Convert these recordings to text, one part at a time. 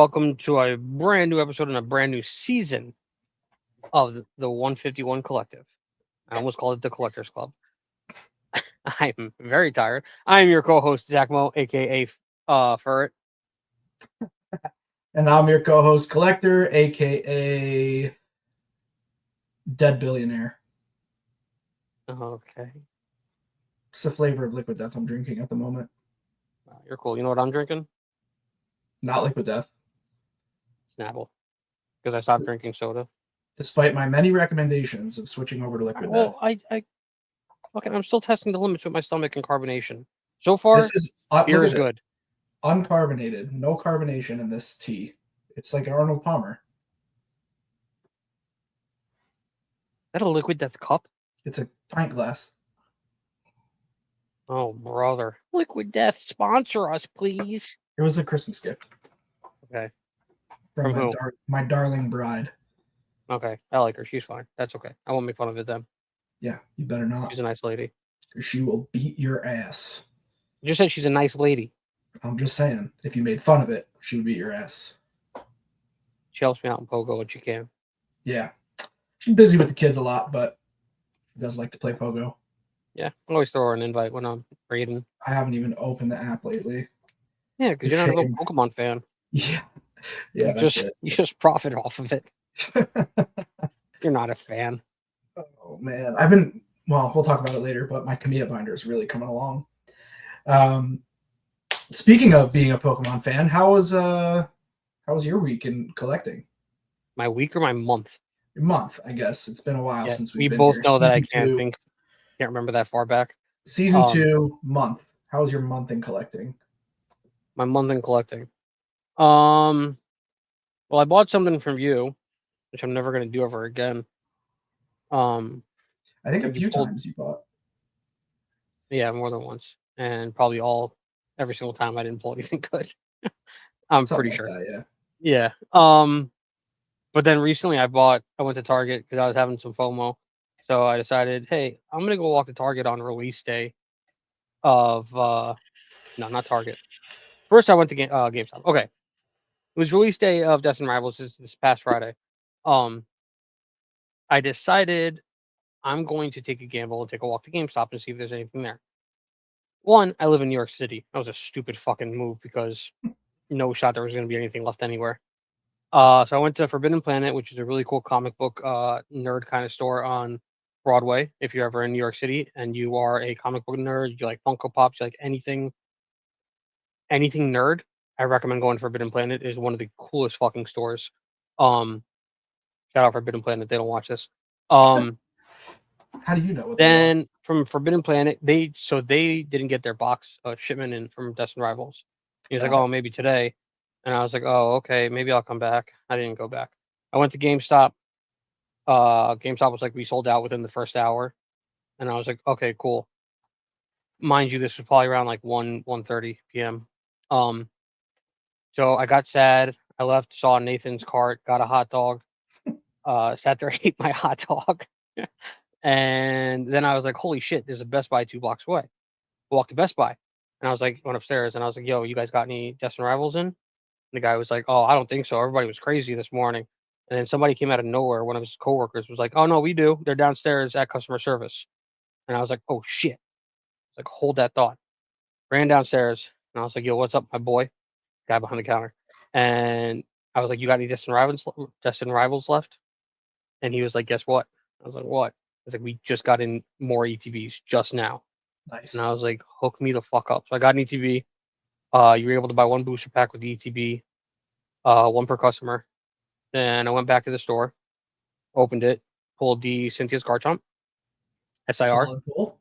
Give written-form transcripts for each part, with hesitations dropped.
welcome to a brand new episode and a brand new season of the 151 Collective. I almost called it the Collectors Club. I'm very tired. I am your co-host, Zack Mo, aka Ferret. And I'm your co-host, Collector, aka Dead Billionaire. Okay. It's the flavor of Liquid Death I'm drinking at the moment. You're cool. You know what I'm drinking? Not Liquid Death. Snapple. Because I stopped drinking soda. Despite my many recommendations of switching over to Liquid Death. I'm still testing the limits with my stomach and carbonation. So far, this is beer is good. Uncarbonated. No carbonation in this tea. It's like Arnold Palmer. Is that a Liquid Death cup? It's a pint glass. Oh, brother. Liquid Death, sponsor us, please. It was a Christmas gift. Okay. From who? My darling bride. Okay. I like her. She's fine. That's okay. I won't make fun of it then. Yeah, you better not. She's a nice lady. She will beat your ass. You just said she's a nice lady. I'm just saying, if you made fun of it, she would beat your ass. She helps me out in Pogo when she can. Yeah. She's busy with the kids a lot, but she does like to play Pogo. Yeah, I always throw her an invite when I'm raiding. I haven't even opened the app lately. Yeah, because you're not a real Pokemon fan. Yeah. Yeah, you just profit off of it. You're not a fan. Oh, man. We'll talk about it later, but my Kamiya binder is really coming along. Speaking of being a Pokemon fan, how was your week in collecting? My week or my month? Your month, I guess. It's been a while since we been both here. know that I can't remember that far back. Season 2, month. How was your month in collecting? My month in collecting. Well, I bought something from you, which I'm never going to do ever again. I think a few times you bought. Yeah, more than once, and probably every single time I didn't pull anything good. I'm pretty sure. That, yeah. But then recently I went to Target because I was having some FOMO, so I decided, hey, I'm gonna go walk to Target on release day of no, not Target. First I went to GameStop. Okay, it was release day of Destin Rivals this past Friday. I decided I'm going to take a gamble and take a walk to GameStop and see if there's anything there. One, I live in New York City. That was a stupid fucking move because no shot there was going to be anything left anywhere. So I went to Forbidden Planet, which is a really cool comic book nerd kind of store on Broadway. If you're ever in New York City and you are a comic book nerd, you like Funko Pops, you like anything nerd, I recommend going to Forbidden Planet. It is one of the coolest fucking stores. Shout out Forbidden Planet. They don't watch this. How do you know? Then from Forbidden Planet, they didn't get their box shipment in from Destin Rivals. He was like, oh, maybe today. And I was like, oh, okay, maybe I'll come back. I didn't go back. I went to GameStop. GameStop was like, we sold out within the first hour. And I was like, okay, cool. Mind you, this was probably around like 1:30 p.m. So I got sad. I left, saw Nathan's cart, got a hot dog, sat there, ate my hot dog. And then I was like, holy shit, there's a Best Buy 2 blocks away. I walked to Best Buy. And I was like, went upstairs and I was like, yo, you guys got any Destin Rivals in? And the guy was like, oh, I don't think so. Everybody was crazy this morning. And then somebody came out of nowhere. One of his coworkers was like, oh, no, we do. They're downstairs at customer service. And I was like, oh, shit. Like, hold that thought. Ran downstairs. And I was like, yo, what's up, my boy? Guy behind the counter. And I was like, you got any Destin Rivals left? And he was like, guess what? I was like, what? I was like, we just got in more ETBs just now. Nice. And I was like, hook me the fuck up. So I got an ETB. You were able to buy one booster pack with the ETB, one per customer. Then I went back to the store, opened it, pulled the Cynthia's Garchomp, SIR. Cool.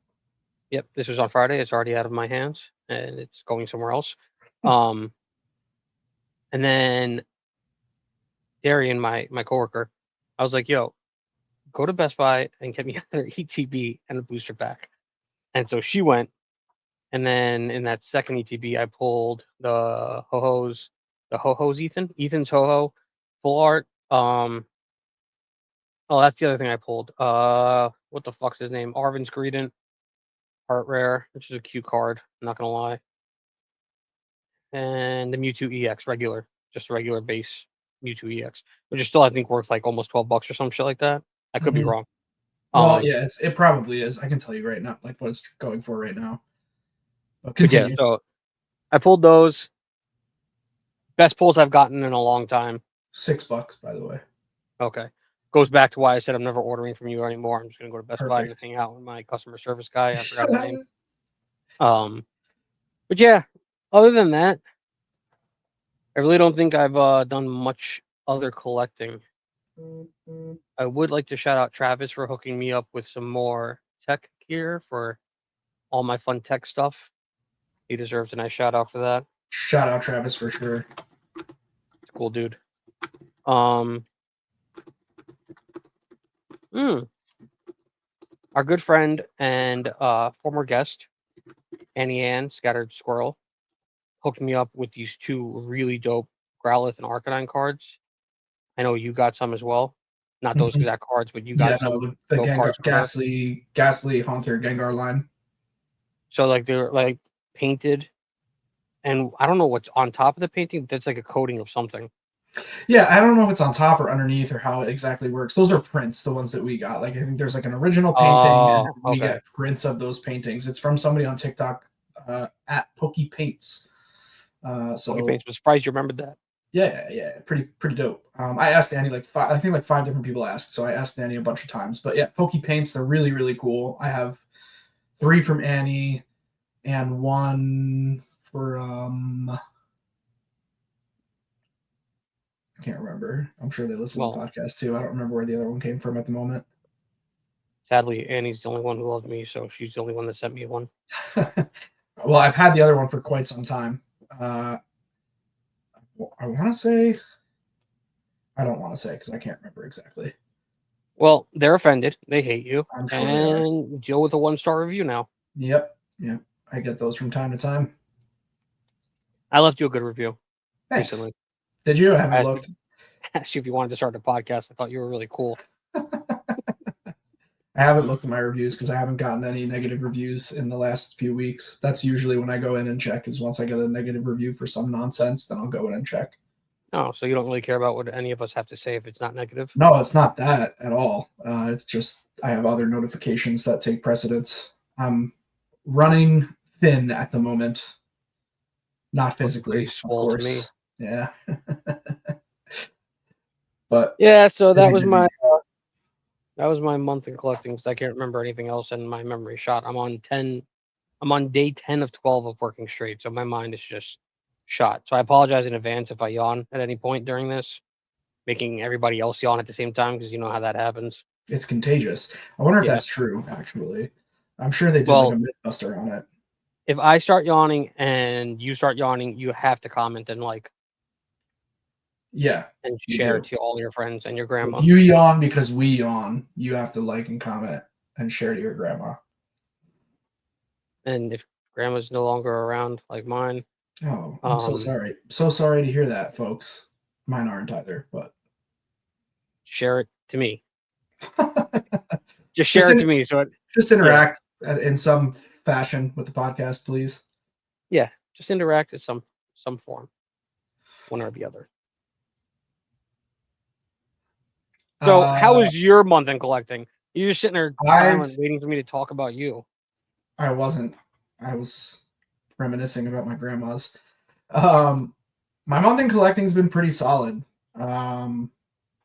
Yep, this was on Friday. It's already out of my hands, and it's going somewhere else. And then Darian, my coworker, I was like, yo, go to Best Buy and get me another ETB and a booster pack. And so she went. And then in that second ETB, I pulled the Ho-Ho's Ethan's Ho-Ho full art. Oh, that's the other thing I pulled. What the fuck's his name? Arvin's Greedent, art rare, which is a cute card. I'm not gonna lie. And the Mewtwo EX regular. just a regular base U2EX, which is still I think worth like almost $12 or some shit like that. I could be Mhm. wrong. Well, yeah, it probably is. I can tell you right now, like what it's going for right now. But But yeah, continue. so I pulled those best pulls I've gotten in a long time. $6, by the way. Okay. Goes back to why I said I'm never ordering from you anymore. I'm just gonna go to Best Buy and just Perfect. hang out with my customer service guy. I forgot his name. But yeah, other than that, I really don't think I've done much other collecting. I would like to shout out Travis for hooking me up with some more tech gear for all my fun tech stuff. He deserves a nice shout out for that. Shout out Travis for sure. He's a cool dude. Um, our good friend and former guest, Annie Ann Scattered Squirrel, hooked me up with these two really dope Growlithe and Arcanine cards. I know you got some as well. Not those Mhm. exact cards, but you Yeah, got no, some the dope Gengar, cards from her. Ghastly Haunter Gengar line. So like they're like painted, and I don't know what's on top of the painting. That's like a coating of something. Yeah, I don't know if it's on top or underneath or how it exactly works. Those are prints, the ones that we got. Like I think there's like an original painting, and Oh, then we okay. get prints of those paintings. It's from somebody on TikTok at Pokey Paints. Okay, So paints. I'm surprised you remembered that. yeah, pretty dope. I asked Annie like I think like 5 different people asked, so I asked Annie a bunch of times. But yeah, Pokey Paints, they're really cool. I have 3 from Annie and 1 from I can't remember. I'm sure they listen to the Well, podcast too. I don't remember where the other one came from at the moment. sadly, Annie's the only one who loved me, so she's the only one that sent me one. Well, I've had the other one for quite some time. I want to say, I don't want to say because I can't remember exactly. Well, they're offended. They hate you, I'm sure they are. and deal with a 1-star review now. Yep. I get those from time to time. I left you a good review Thanks. recently. Did you? I I haven't asked you, looked. asked you if you wanted to start a podcast. I thought you were really cool. I haven't looked at my reviews because I haven't gotten any negative reviews in the last few weeks. That's usually when I go in and check. Is once I get a negative review for some nonsense, then I'll go in and check. Oh, so you don't really care about what any of us have to say if it's not negative? No, it's not that at all. It's just I have other notifications that take precedence. I'm running thin at the moment, not Looks pretty physically, of swole to me. course. Yeah, but Yeah, so that was busy. my month in collecting because I can't remember anything else and my memory shot. I'm on day 10 of 12 of working straight, so my mind is just shot. So I apologize in advance if I yawn at any point during this, making everybody else yawn at the same time because you know how that happens. It's contagious. I wonder if Yeah. that's true. Actually, I'm sure they did like a Well, MythBuster on it. if I start yawning and you start yawning, you have to comment and like Yeah, and you share it do. to all your friends and your If grandma. you yawn because we yawn, you have to like and comment and share to your grandma. And if grandma's no longer around, like mine, Oh, I'm so um, sorry. So sorry to hear that, folks. Mine aren't either, but share it to me. Just just share it to me. So it, just yeah, interact in some fashion with the podcast, please. yeah, just interact in some form, one or the other. So how Uh, was your month in collecting? You're just sitting there I've silent, waiting for me to talk about you. I wasn't. I was reminiscing about my grandma's. Um, my month in collecting has been pretty solid. Um,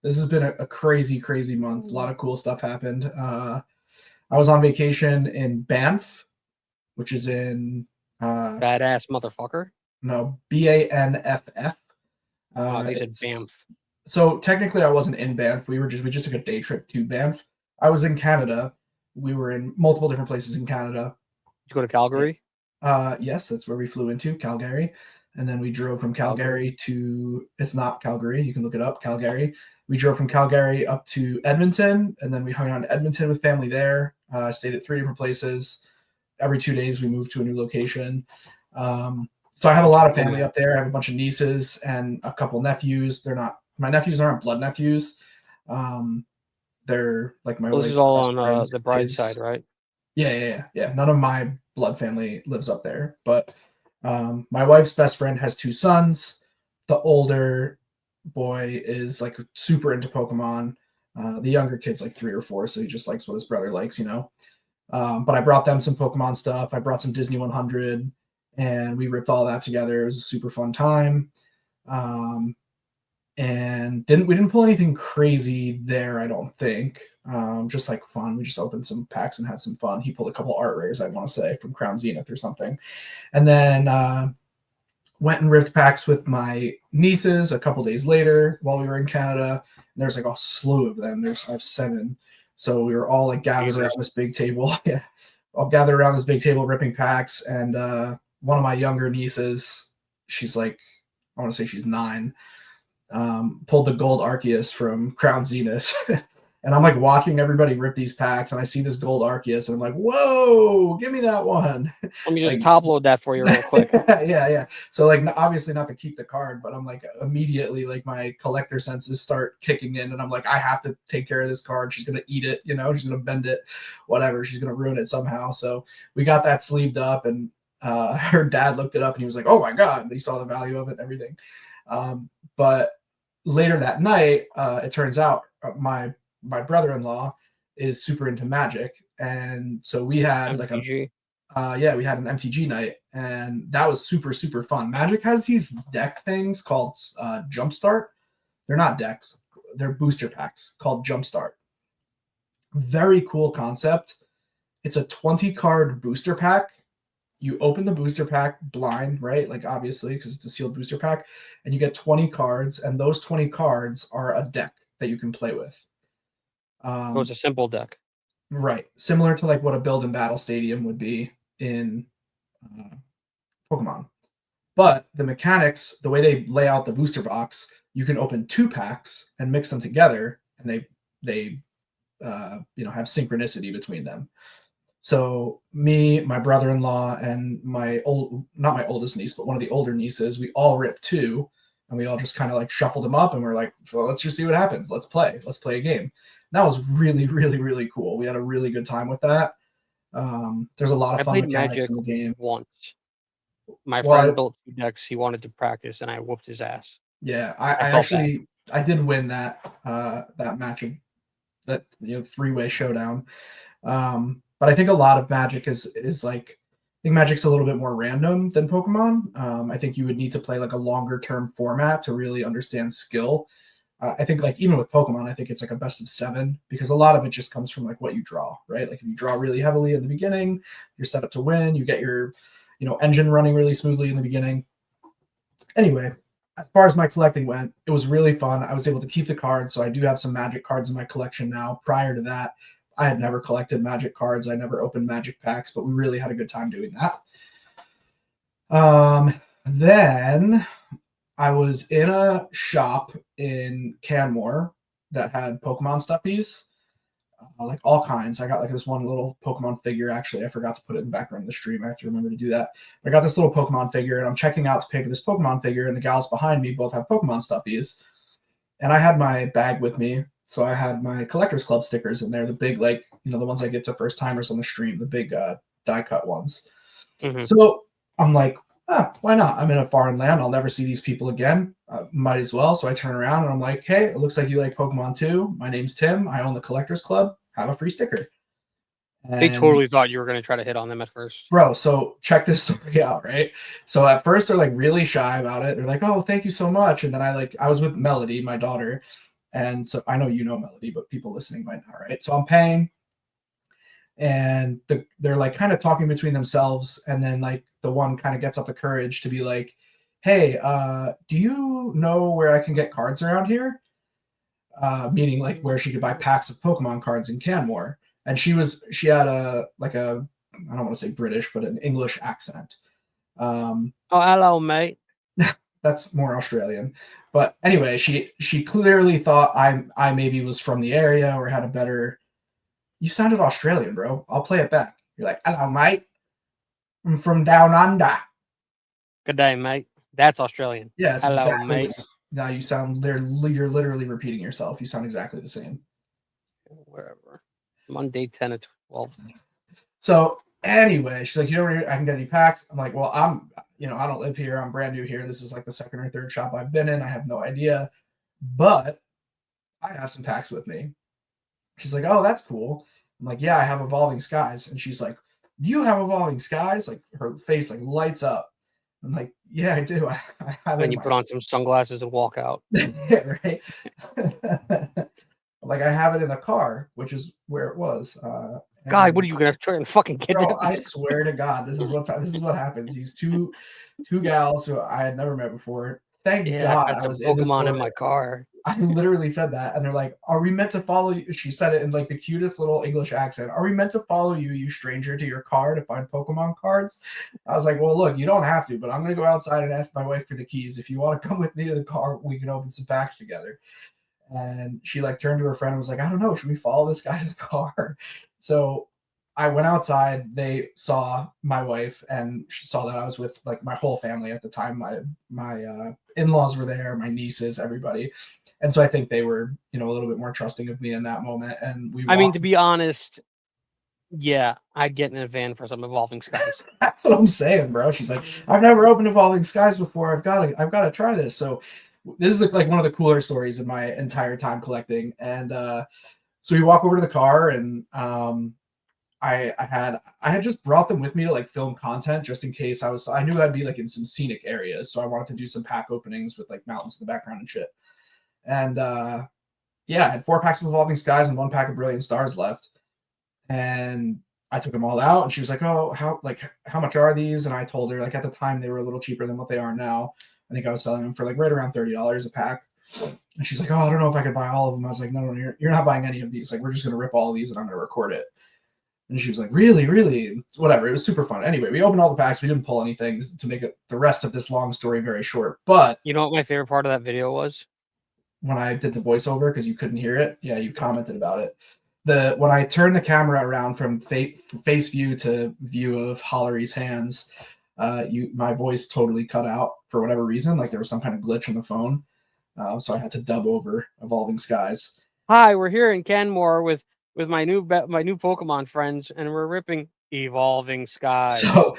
this has been a crazy month. A lot of cool stuff happened. I was on vacation in Banff, which is in Badass motherfucker. no Banff. Oh, they said It's Banff. so technically I wasn't in Banff. We just took a day trip to Banff. I was in Canada. We were in multiple different places in Canada. Did you go to Calgary? Yes, that's where we flew into Calgary, and then we drove from Calgary to. It's not Calgary. You can look it up. Calgary. We drove from Calgary up to Edmonton, and then we hung out in Edmonton with family there. Stayed at 3 different places. Every 2 days, we moved to a new location. So I have a That's a lot of cool family man. up there. I have a bunch of nieces and a couple nephews. They're not my nephews aren't blood nephews. Um, they're like my Well, this is wife's all best on friend's the bride side, kids. right? Yeah. None of my blood family lives up there, but my wife's best friend has 2 sons. the older boy is like super into Pokemon. The younger kid's like 3 or 4, so he just likes what his brother likes, you know. But I brought them some Pokemon stuff. I brought some Disney 100, and we ripped all that together. It was a super fun time. And we didn't pull anything crazy there, I don't think. Just like fun. We just opened some packs and had some fun. He pulled a couple art rares, I want to say, from Crown Zenith or something. And then went and ripped packs with my nieces a couple days later while we were in Canada. And there's like a slew of them. I have 7. So we were all like gathered around this big table. Yeah. All gathered around this big table ripping packs. And one of my younger nieces, she's like, I want to say she's 9, pulled the gold Arceus from Crown Zenith. And I'm like watching everybody rip these packs, and I see this gold Arceus, and I'm like, whoa, give me that one. Let me just like, top load that for you real quick. yeah. So like, obviously not to keep the card, but I'm like immediately like my collector senses start kicking in, and I'm like, I have to take care of this card. She's gonna eat it, you know, she's gonna bend it, whatever. She's gonna ruin it somehow. So we got that sleeved up, and her dad looked it up, and he was like, oh my god, he saw the value of it and everything. But later that night, it turns out my brother-in-law is super into Magic, and so we had MTG. we had an MTG night, and that was super super fun. Magic has these deck things called Jumpstart. They're not decks, they're booster packs called Jumpstart. Very cool concept. It's a 20 card booster pack. You open the booster pack blind, right? Like obviously because it's a sealed booster pack, and you get 20 cards, and those 20 cards are a deck that you can play with. So it's a simple deck. Right. Similar to like what a build and battle stadium would be in Pokemon. But the mechanics, the way they lay out the booster box, you can open 2 packs and mix them together, and they have synchronicity between them. So me, my brother-in-law, and not my oldest niece, but one of the older nieces, we all ripped 2, and we all just kind of like shuffled them up, and we're like, well, let's just see what happens. Let's play a game. And that was really, really, really cool. We had a really good time with that. There's a lot of fun mechanics Magic in the game. Once. My friend built 2 decks. He wanted to practice, and I whooped his ass. Yeah, I did win that match of that 3-way showdown. But I think a lot of Magic is like, I think Magic's a little bit more random than Pokemon. I think you would need to play like a longer term format to really understand skill. I think like even with Pokemon, I think it's like a best of 7 because a lot of it just comes from like what you draw, right? Like if you draw really heavily in the beginning, you're set up to win. You get your engine running really smoothly in the beginning. Anyway, as far as my collecting went, it was really fun. I was able to keep the cards, so I do have some Magic cards in my collection now. Prior to that, I had never collected Magic cards. I never opened Magic packs, but we really had a good time doing that. Then I was in a shop in Canmore that had Pokemon stuffies, like all kinds. I got like this one little Pokemon figure. Actually, I forgot to put it in the background of the stream. I have to remember to do that. I got this little Pokemon figure, and I'm checking out to pay for this Pokemon figure, and the gals behind me both have Pokemon stuffies. And I had my bag with me, so I had my Collectors Club stickers in there, the big, like, the ones I give to first timers on the stream, the big die cut ones. Mm-hmm. So I'm like, why not? I'm in a foreign land. I'll never see these people again. Might as well. So I turn around and I'm like, hey, it looks like you like Pokemon too. My name's Tim. I own the Collectors Club. Have a free sticker. And they totally thought you were going to try to hit on them at first. Bro, so check this story out, right? So at first they're like really shy about it. They're like, oh, thank you so much. And then I was with Melody, my daughter. And so I know you know Melody, but people listening might not, right? So I'm paying. And they're like kind of talking between themselves, and then like the one kind of gets up the courage to be like, hey, do you know where I can get cards around here? Meaning like where she could buy packs of Pokemon cards in Canmore. And she had a I don't want to say British, but an English accent. Oh, hello, mate. That's more Australian. But anyway, she clearly thought I maybe was from the area or had a better. You sounded Australian, bro. I'll play it back. You're like, hello, mate. I'm from down under. Good day, mate. That's Australian. Yeah, hello, exactly mate. Now you sound you're literally repeating yourself. You sound exactly the same. Wherever. I'm on day 10 of 12. So anyway, she's like, you know where I can get any packs? I'm like, well, I don't live here. I'm brand new here. This is like the second or third shop I've been in. I have no idea, but I have some packs with me. She's like, oh, that's cool. I'm like, yeah, I have Evolving Skies. And she's like, you have Evolving Skies? Like her face like lights up. I'm like, yeah, I do. I have it And in you my put on some sunglasses and walk out. yeah, right. Like I have it in the car, which is where it was. God, what are And you gonna try and fucking bro, kidnap I these? swear to God, this is what happens. These two gals who I had never met before. Thank Yeah, I God got I some was in the Pokemon in store. my car. I literally said that, and they're like, "Are we meant to follow you?" She said it in like the cutest little English accent. Are we meant to follow you, you stranger, to your car to find Pokemon cards? I was like, "Well, look, you don't have to, but I'm gonna go outside and ask my wife for the keys. If you want to come with me to the car, we can open some packs together." And she like turned to her friend and was like, "I don't know, should we follow this guy to the car?" So I went outside. They saw my wife and saw that I was with like my whole family at the time. My in-laws were there, my nieces, everybody. And so I think they were, a little bit more trusting of me in that moment. And we I mean, to walked. be honest, yeah, I'd get in a van for some Evolving Skies. That's what I'm saying, bro. She's like, I've never opened Evolving Skies before. I've got to try this. So this is like one of the cooler stories of my entire time collecting. And so we walk over to the car, and I had just brought them with me to like film content just in case I knew I'd be like in some scenic areas, so I wanted to do some pack openings with like mountains in the background and shit. And yeah, I had 4 packs of Evolving Skies and 1 pack of Brilliant Stars left, and I took them all out. And she was like, "Oh, how much are these?" And I told her like at the time they were a little cheaper than what they are now. I think I was selling them for like right around $30 a pack. And she's like, "Oh, I don't know if I could buy all of them." I was like, "No, you're not buying any of these. Like, we're just gonna rip all of these and I'm gonna record it." And she was like, really, really? Whatever. It was super fun. Anyway, we opened all the packs. We didn't pull anything to make the rest of this long story very short. But You know what my favorite part of that video was? when I did the voiceover, because you couldn't hear it, yeah, you commented about it. When I turned the camera around from face view to view of Hollery's hands, my voice totally cut out for whatever reason. Like there was some kind of glitch in the phone. So I had to dub over Evolving Skies. Hi, we're here in Canmore with my new Pokemon friends, and we're ripping Evolving Skies. So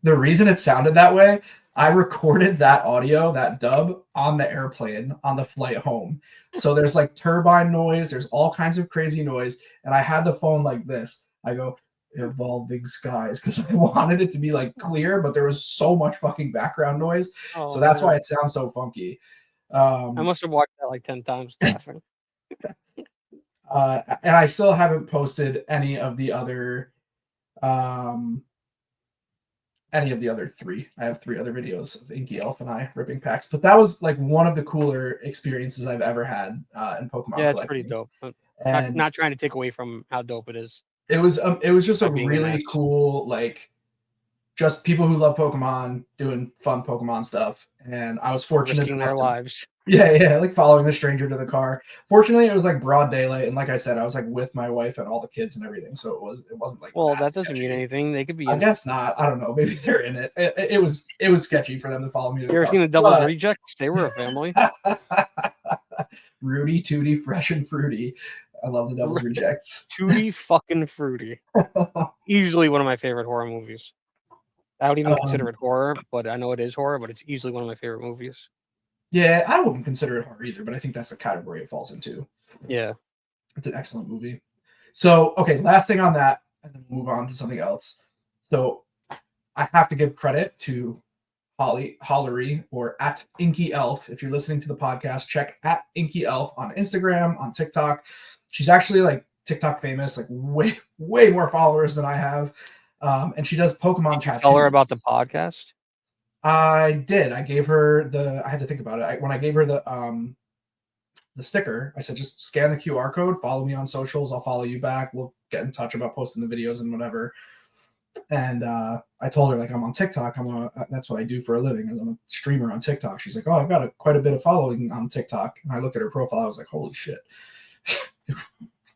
the reason it sounded that way, I recorded that audio, that dub on the airplane on the flight home. So there's like turbine noise, there's all kinds of crazy noise, and I had the phone like this. I go, Evolving Skies, because I wanted it to be like clear, but there was so much fucking background noise. Oh So that's why man, it sounds so funky. I must have watched that like 10 times laughing. And I still haven't posted um, any of the other 3. I have 3 other videos of Inky Elf and I ripping packs, but that was like one of the cooler experiences I've ever had in Pokemon Yeah, it's pretty collecting. dope. But And not trying to take away from how dope it is it was just a by being an ass. really cool, like, just people who love Pokemon doing fun Pokemon stuff. And I was fortunate Risking their enough to lives. yeah, like following a stranger to the car. Fortunately, it was like broad daylight, and like I said, I was like with my wife and all the kids and everything, so it wasn't like Well, that that doesn't mean sketchy. anything. They could be I in it. guess not. I don't know. Maybe they're in it. It was sketchy for them to follow me to the You ever car, seen the Devil's but Rejects? They were a family. Rudy, Tooty, Fresh and Fruity. I love the Devil's Rejects. Tutti fucking fruity. Easily one of my favorite horror movies. I don't even consider um, it horror, but I know it is horror, but it's easily one of my favorite movies. yeah, I wouldn't consider it horror either, but I think that's the category it falls into. Yeah. It's an excellent movie. So, okay, last thing on that, and then we'll move on to something else. So, I have to give credit to Hollery, or at Inky Elf. If you're listening to the podcast, check at Inky Elf on Instagram, on TikTok. She's actually like TikTok famous, like way more followers than I have. And she does Pokemon Did you tell her tattoos. about the podcast? I did. I gave her I had to think about it. When I gave her the sticker, I said, just scan the QR code, follow me on socials. I'll follow you back. We'll get in touch about posting the videos and whatever. And I told her, like, I'm on TikTok. That's what I do for a living. I'm a streamer on TikTok. She's like, oh, I've got quite a bit of following on TikTok. And I looked at her profile. I was like, holy shit.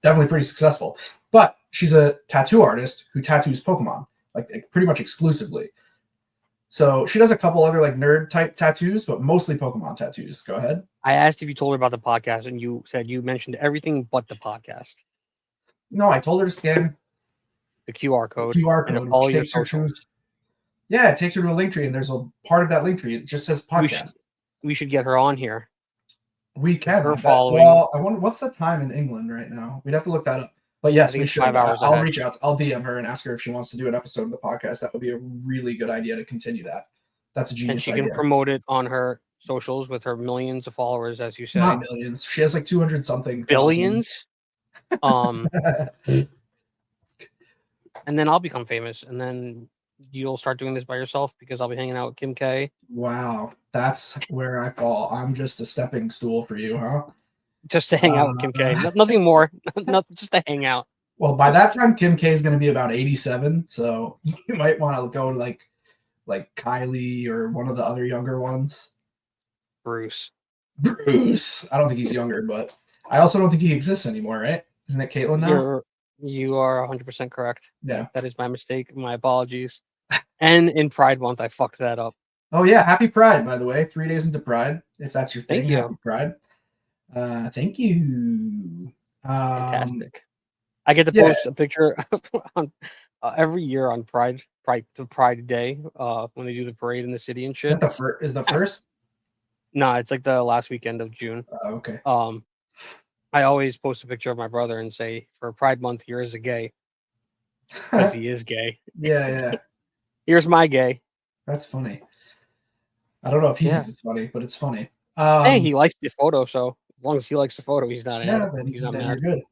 Definitely pretty successful. But she's a tattoo artist who tattoos Pokemon, like pretty much exclusively. So she does a couple other like nerd type tattoos, but mostly Pokemon tattoos. Go ahead. I asked if you told her about the podcast, and you said you mentioned everything but the podcast. No, I told her to scan The QR the code QR and to code, follow which your takes her socials. to Yeah, it takes her to a link tree, and there's a part of that link tree. It just says podcast. We should get her on here. We can. Her I bet. following. Well, I wonder what's the time in England right now. We'd have to look that up. But I yes, think we it's should. 5 hours I'll ahead. reach out. I'll DM her and ask her if she wants to do an episode of the podcast. That would be a really good idea to continue that. That's a And genius she idea. can promote it on her socials with her millions of followers, as you say. Not millions. She has like 200 something. Billions. And then I'll become famous, and then you'll start doing this by yourself because I'll be hanging out with Kim K. Wow, that's where I fall. I'm just a stepping stool for you, huh? Just to hang out with Kim K. Nothing more. Just to hang out. Well, by that time, Kim K is going to be about 87, so you might want to go to like Kylie or one of the other younger ones. Bruce. I don't think he's younger, but I also don't think he exists anymore, right? Isn't it Caitlyn now? You are 100% correct. Yeah. That is my mistake. My apologies. And in Pride Month, I fucked that up. Oh yeah, happy Pride, by the way. 3 days into Pride, if that's your thing. Thank you. Happy Pride. Thank you. Fantastic. I get to post a picture on every year on Pride Day when they do the parade in the city and shit. Is the first? No, it's like the last weekend of June. Okay. I always post a picture of my brother and say, for Pride Month, here is a gay. Because he is gay. Yeah. Here's my gay. That's funny. I don't know if he thinks it's funny, but it's funny. Hey, he likes the photo, so as long as he likes the photo, he's not he's not mad. You're good.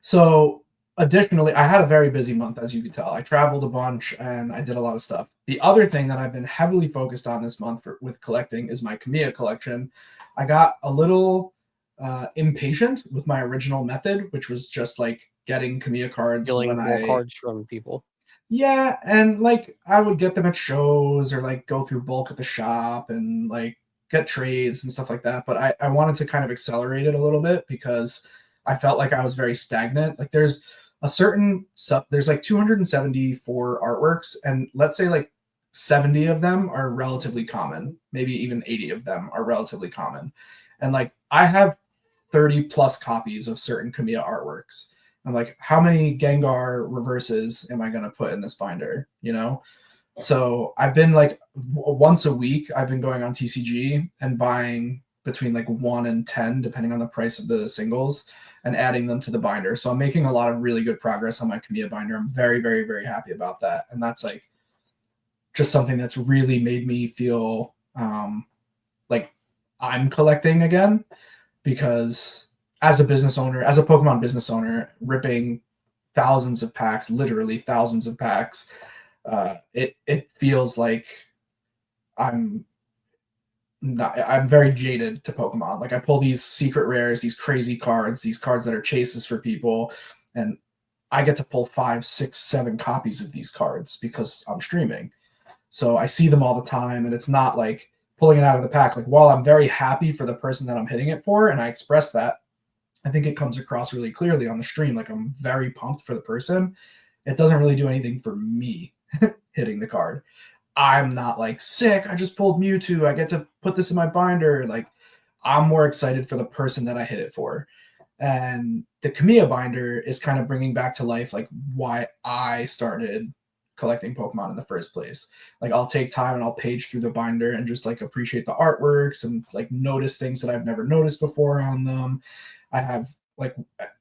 So, additionally, I had a very busy month, as you can tell. I traveled a bunch and I did a lot of stuff. The other thing that I've been heavily focused on this month with collecting is my Kamiya collection. I got a little impatient with my original method, which was just like getting Kamiya cards. Stealing more cards from people. Yeah, and like I would get them at shows or like go through bulk at the shop and like get trades and stuff like that. But I wanted to kind of accelerate it a little bit because I felt like I was very stagnant. Like there's like 274 artworks, and let's say like 70 of them are relatively common, maybe even 80 of them are relatively common. And like I have 30 plus copies of certain Kamiya artworks. I'm like, how many Gengar reverses am I going to put in this binder? You know? So I've been like once a week, I've been going on TCG and buying between like 1 and 10, depending on the price of the singles, and adding them to the binder. So I'm making a lot of really good progress on my Kamiya binder. I'm very, very, very happy about that. And that's like just something that's really made me feel like I'm collecting again, because as a business owner, as a Pokemon business owner, ripping thousands of packs, literally thousands of packs, it feels like I'm very jaded to Pokemon. Like I pull these secret rares, these crazy cards, these cards that are chases for people, and I get to pull 5, 6, 7 copies of these cards because I'm streaming. So I see them all the time, and it's not like pulling it out of the pack. Like while I'm very happy for the person that I'm hitting it for, and I express that, I think it comes across really clearly on the stream. Like I'm very pumped for the person. It doesn't really do anything for me hitting the card. I'm not like sick. I just pulled Mewtwo. I get to put this in my binder. Like I'm more excited for the person that I hit it for. And the Kamiya binder is kind of bringing back to life like why I started collecting Pokemon in the first place. Like I'll take time and I'll page through the binder and just like appreciate the artworks and like notice things that I've never noticed before on them. I have like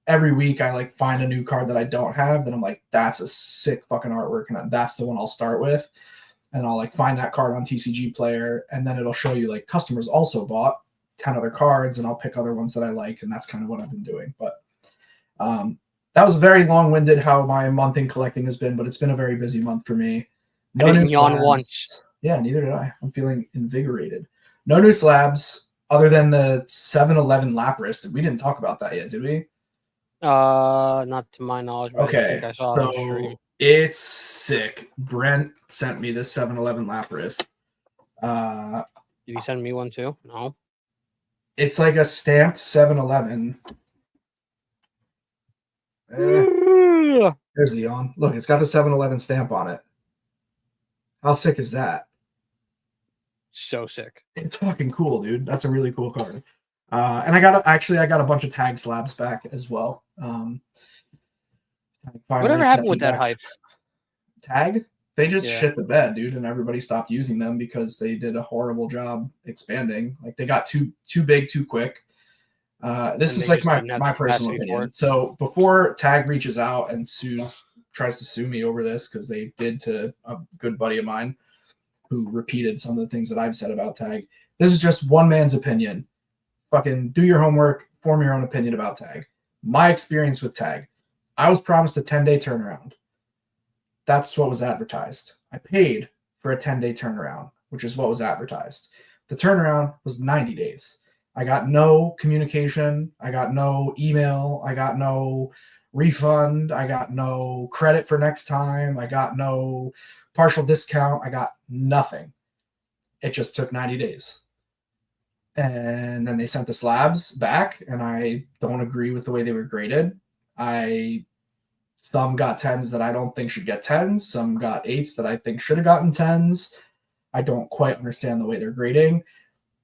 every week I like find a new card that I don't have that I'm like, that's a sick fucking artwork, and that's the one I'll start with. And I'll like find that card on TCG Player, and then it'll show you like customers also bought 10 other cards, and I'll pick other ones that I like, and that's kind of what I've been doing. But that was very long-winded how my month in collecting has been, but it's been a very busy month for me. No new slabs. Once. Yeah, neither did I. I'm feeling invigorated. No new slabs other than the 7-Eleven Lapras. We didn't talk about that yet, did we? Not to my knowledge, but okay, I think I saw it on stream. It's sick. Brent sent me this 7-Eleven Lapras. Did he send me one too? No. It's like a stamped 7-Eleven. There's the on. Look, it's got the 7-Eleven stamp on it. How sick is that? So sick. It's fucking cool, dude. That's a really cool card. And I got a bunch of tag slabs back as well. Whatever happened with that hype? Tag? They just Yeah. shit the bed, dude, and everybody stopped using them because they did a horrible job expanding. Like they got too big too quick. This And is they like just didn't have my the personal capacity for opinion. it. So before Tag reaches out and tries to sue me over this, because they did to a good buddy of mine who repeated some of the things that I've said about Tag. This is just one man's opinion. Fucking do your homework, form your own opinion about Tag. My experience with Tag, I was promised a 10-day turnaround. That's what was advertised. I paid for a 10-day turnaround, which is what was advertised. The turnaround was 90 days. I got no communication. I got no email. I got no refund. I got no credit for next time. I got no partial discount. I got nothing. It just took 90 days. And then they sent the slabs back, and I don't agree with the way they were graded. Some got 10s that I don't think should get 10s. Some got 8s that I think should have gotten 10s. I don't quite understand the way they're grading.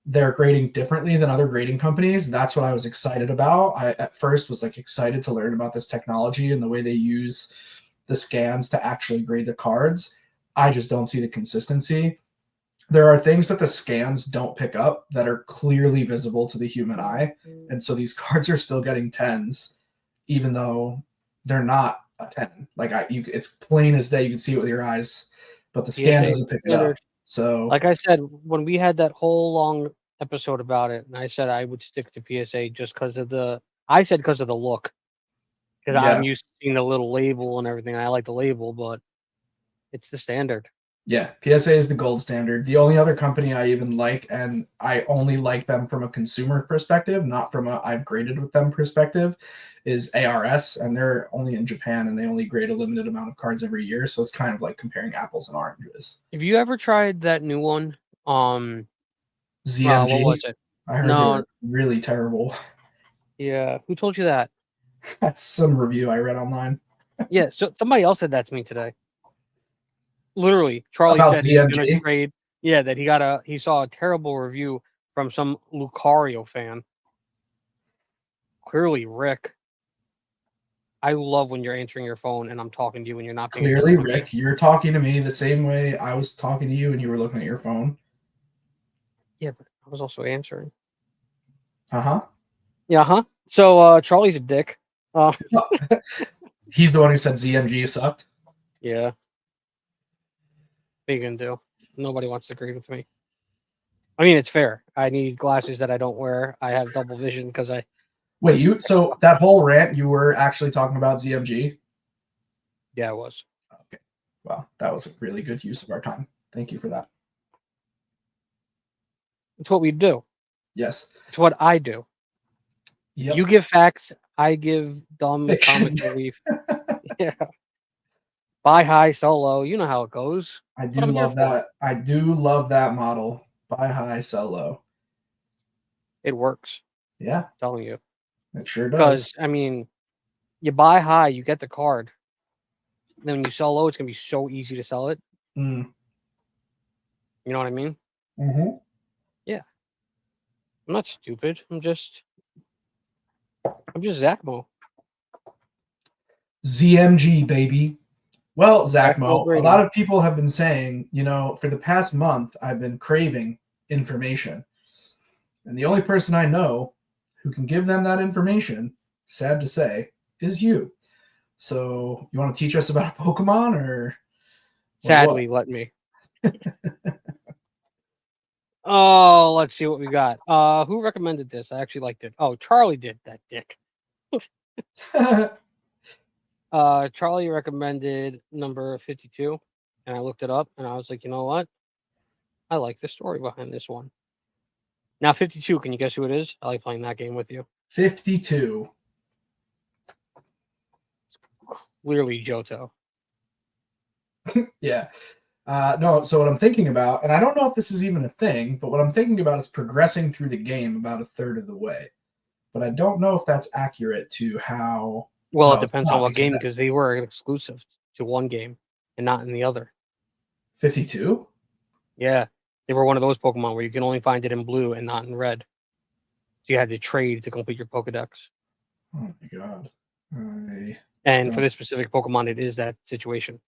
They're grading differently than other grading companies. That's what I was excited about. I at first was like excited to learn about this technology and the way they use the scans to actually grade the cards. I just don't see the consistency. There are things that the scans don't pick up that are clearly visible to the human eye. And so these cards are still getting 10s, even though they're not a 10. Like it's plain as day. You can see it with your eyes, but the scan PSA doesn't pick it up. standard. So Like I said, when we had that whole long episode about it, and I said I would stick to PSA just because of the look. Because yeah, I'm used to seeing the little label and everything. And I like the label, but it's the standard. yeah, PSA is the gold standard. The only other company I even like, and I only like them from a consumer perspective, not from a I've graded with them perspective, is ARS, and they're only in Japan, and they only grade a limited amount of cards every year. So it's kind of like comparing apples and oranges. Have you ever tried that new one? What ZMG, was it? I heard they No, were really terrible. yeah. Who told you that? That's some review I read online Yeah, so somebody else said that to me today. Literally, Charlie about said he's gonna ZMG. trade. Yeah, that he saw a terrible review from some Lucario fan. Clearly, Rick. I love when you're answering your phone and I'm talking to you and you're not being a Clearly, jerk to me. Rick, you're talking to me the same way I was talking to you and you were looking at your phone. Yeah, but I was also answering. Uh Yeah, huh? So Charlie's a dick. huh. He's the one who said ZMG sucked. Yeah. What are you gonna do? Nobody wants to agree with me. I mean, it's fair. I need glasses that I don't wear. I have double vision because I. Wait, so that whole rant you were actually talking about ZMG? Yeah, I was. Okay. Well, that was a really good use of our time. Thank you for that. It's what we do. Yes. It's what I do. Yep. You give facts. I give dumb Fiction. comic relief. Yeah. Buy high, sell low. You know how it goes. I What do I'm here love for. that. I do love that model. Buy high, sell low. It works. Yeah, I'm telling you. it sure does. Because I mean, you buy high, you get the card. Then when you sell low, it's gonna be so easy to sell it. Mm. You know what I mean? Mm-hmm. Yeah. I'm not stupid. I'm just Zack Mo. ZMG, baby. Well, Zack Zack Mo Mo, a grading. lot of people have been saying, for the past month, I've been craving information. And the only person I know who can give them that information, sad to say, is you. So, you want to teach us about Pokemon or what? Sadly, let me. Oh, let's see what we got. Who recommended this? I actually liked it. Oh, Charlie did, that dick. Charlie recommended number 52, and I looked it up, and I was like, you know what? I like the story behind this one. Now, 52, can you guess who it is? I like playing that game with you. 52. Clearly, Johto. Yeah. No, so what I'm thinking about, and I don't know if this is even a thing, but what I'm thinking about is progressing through the game about a third of the way. But I don't know if that's accurate to how. Well, No, it it's depends on not what because game, that because they were exclusive to one game and not in the other. 52. Yeah, they were one of those Pokemon where you can only find it in blue and not in red. So you had to trade to complete your Pokedex. Oh my god. I And for don't. this specific Pokemon, it is that situation.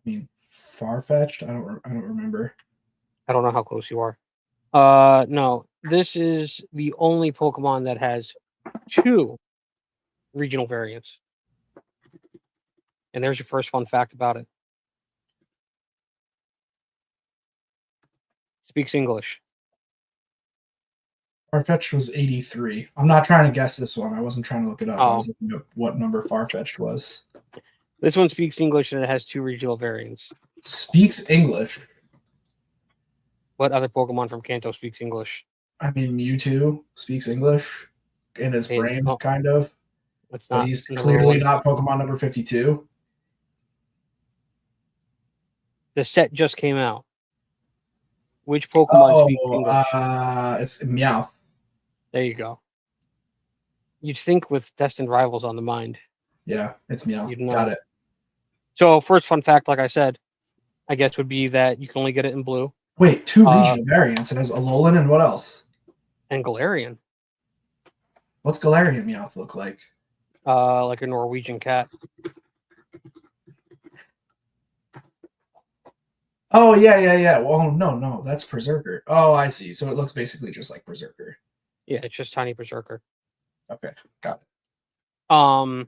I mean, far-fetched. I don't remember. I don't know how close you are. No, this is the only Pokemon that has 2 regional variants. And there's your first fun fact about it. Speaks English. Farfetch'd was 83. I'm not trying to guess this one. I wasn't trying to look it up. I Oh. was looking up what number Farfetch'd was. This one speaks English and it has 2 regional variants. Speaks English. What other Pokemon from Kanto speaks English? I mean, Mewtwo speaks English in his brain, Oh, kind of. it's But not he's number clearly 1. not Pokemon number 52. The set just came out. Which Pokemon speaks English? It's Meowth. There you go. You'd think with Destined Rivals on the mind. Yeah, it's Meowth. You'd know. Got it. So first fun fact, like I said, I guess would be that you can only get it in blue. Wait, 2 regional variants. It has Alolan and what else? And Galarian. What's Galarian Meowth look like? Like a Norwegian cat. Oh, yeah. Well, no, that's Berserker. Oh, I see. So it looks basically just like Berserker. Yeah, it's just tiny Berserker. Okay, got it.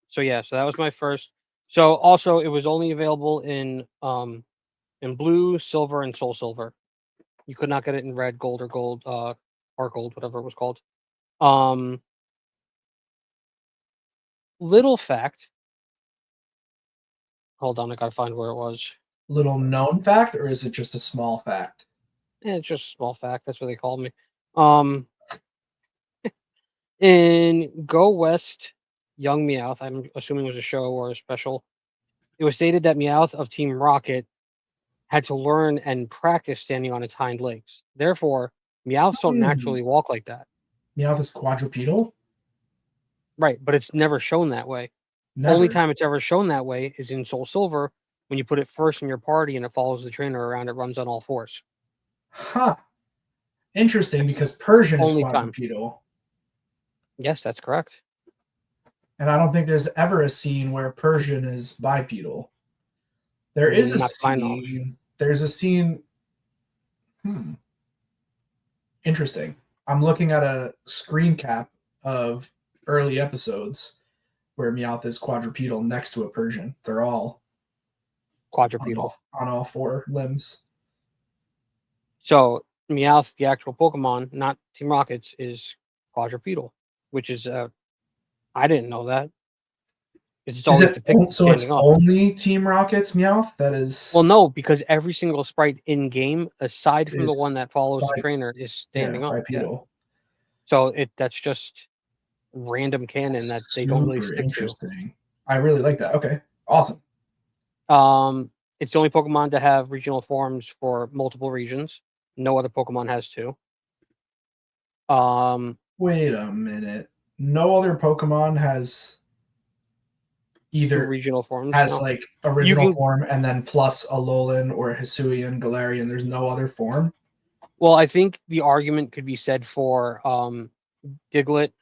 So yeah, so that was my first. So also it was only available in blue, silver, and soul silver. You could not get it in red, gold, or gold, or gold, whatever it was called. Little fact. Hold on, I gotta find where it was. Little known fact, or is it just a small fact? It's just a small fact. That's what they called me. In Go West, Young Meowth, I'm assuming it was a show or a special. It was stated that Meowth of Team Rocket had to learn and practice standing on its hind legs. Therefore, Meowths don't naturally walk like that. Meowth is quadrupedal? Right, but it's never shown that way. Never. Only time it's ever shown that way is in Soul Silver when you put it first in your party and it follows the trainer around, it runs on all 4s. Huh. Interesting, because Persian Only is time. quadrupedal. Yes, that's correct. And I don't think there's ever a scene where Persian is bipedal. There is a scene. There's a scene. Interesting. I'm looking at a screen cap of early episodes where Meowth is quadrupedal next to a Persian. They're all Quadrupedal. On all 4 limbs. So Meowth, the actual Pokemon, not Team Rocket's, is quadrupedal, which is I didn't know that. It's always depicted so it's standing up. only Team Rocket's Meowth that is. Well, no, because every single sprite in game, aside from the one that follows the trainer, is standing up. Bipedal. So that's just random canon that they don't really stick to. I really like that. Okay, awesome. It's the only Pokemon to have regional forms for multiple regions. No other Pokemon has 2. Wait a minute. No other Pokemon has either 2 regional forms. Has like original form and then plus Alolan or Hisuian, Galarian. There's no other form. Well, I think the argument could be said for Diglett.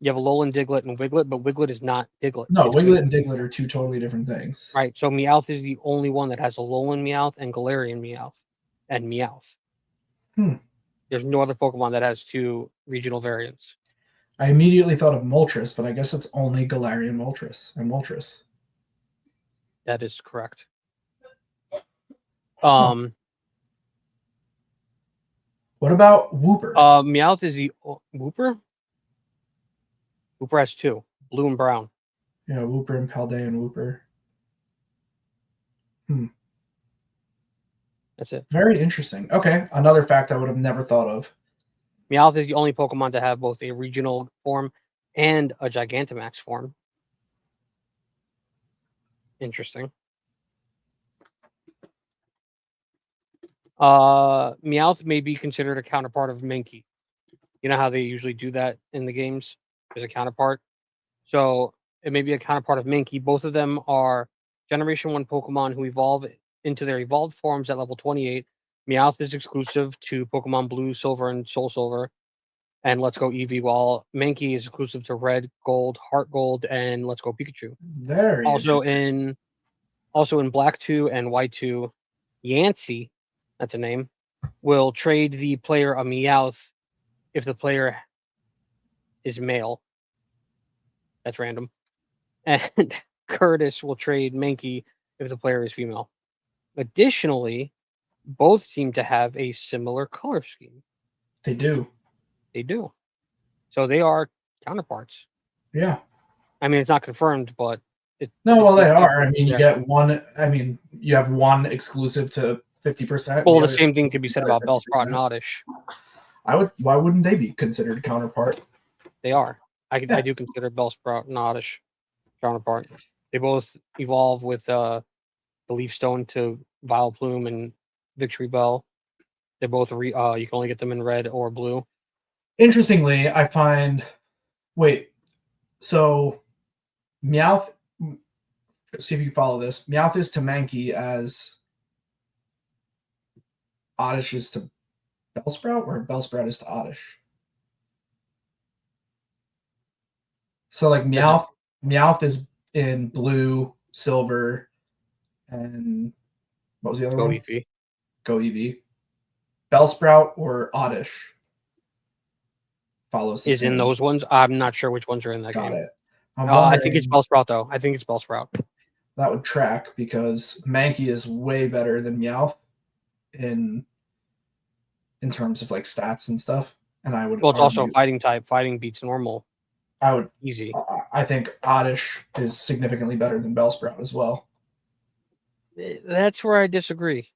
You have Alolan, Diglett, and Wiglet, but Wiglet is not Diglett. No, Wiglet and Diglett are 2 totally different things. Right. So Meowth is the only one that has Alolan Meowth and Galarian Meowth and Meowth. There's no other Pokemon that has 2 regional variants. I immediately thought of Moltres, but I guess it's only Galarian Moltres and Moltres. That is correct. What about Wooper? Meowth is the Wooper? Wooper has 2, blue and brown. Yeah, Wooper and Paldean Wooper. That's it. Very interesting. Okay, another fact I would have never thought of. Meowth is the only Pokemon to have both a regional form and a Gigantamax form. Interesting. Meowth may be considered a counterpart of Mankey. You know how they usually do that in the games? There's a counterpart. So it may be a counterpart of Mankey. Both of them are Generation 1 Pokemon who evolve into their evolved forms at level 28. Meowth is exclusive to Pokemon Blue, Silver, and Soul Silver. And Let's Go Eevee, while Mankey is exclusive to Red, Gold, Heart Gold, and Let's Go Pikachu. Very also in Also in Black 2 and White 2, Yancey, that's a name, will trade the player a Meowth if the player is male. That's random. And Curtis will trade Mankey if the player is female. Additionally, both seem to have a similar color scheme. They do. They do. So they are counterparts. Yeah. I mean, it's not confirmed, but No, well, they seems are. I mean, yeah. you get one. I mean, you have one exclusive to 50%. Well, the same thing could be said about Bellsprout and 50%. Oddish. Why wouldn't they be considered counterpart? They are. I do consider Bellsprout and Oddish counterpart. They both evolve with the Leaf Stone to Vileplume and Victory Bell. They both you can only get them in red or blue. Interestingly, I find. Wait, so Meowth. See if you follow this. Meowth is to Mankey as Oddish is to Bellsprout, or Bellsprout is to Oddish. So like Meowth is in blue, silver, and what was the other Go one? Eevee. Go Eevee. Bellsprout or Oddish follows the Is same. in those ones. I'm not sure which ones are in that Got game. it. I think it's Bellsprout though. I think it's Bellsprout. That would track because Mankey is way better than Meowth in terms of like stats and stuff. And I would. Well, it's also a fighting type. Fighting beats normal. I would easy. I think Oddish is significantly better than Bellsprout as well. That's where I disagree.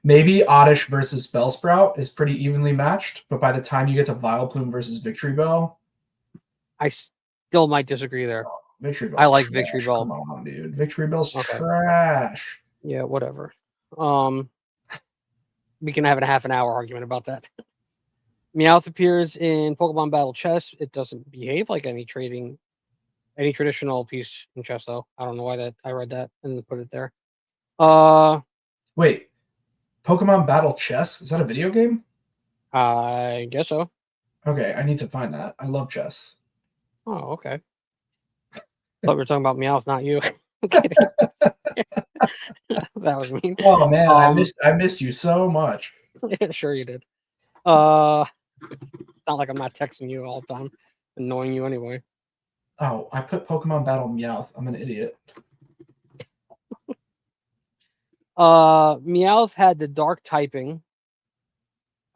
Maybe Oddish versus Bellsprout is pretty evenly matched, but by the time you get to Vileplume versus Victory Bell, I still might disagree there. Victory Bell's I like trash. Victory Bell. Come on, dude. Victory Bell's trash. Yeah, whatever. We can have a half an hour argument about that. Meowth appears in Pokemon Battle Chess. It doesn't behave like any traditional piece in chess, though. I don't know why I read that and then put it there. Wait, Pokemon Battle Chess? Is that a video game? I guess so. Okay, I need to find that. I love chess. Oh, okay. Thought we were talking about Meowth, not you. I'm kidding. That was mean. Oh man, I missed you so much. Yeah, sure you did. It's not like I'm not texting you all the time, annoying you anyway. Oh, I put Pokemon Battle Meowth. I'm an idiot. Meowth had the dark typing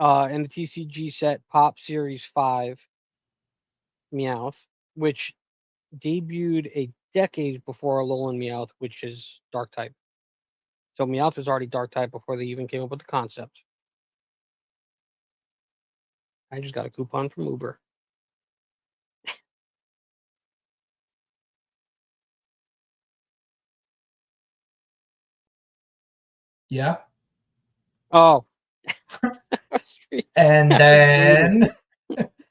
in the TCG set Pop Series 5 Meowth, which debuted a decade before Alolan Meowth, which is dark type. So Meowth was already dark type before they even came up with the concept. I just got a coupon from Uber. Yeah. Oh. And then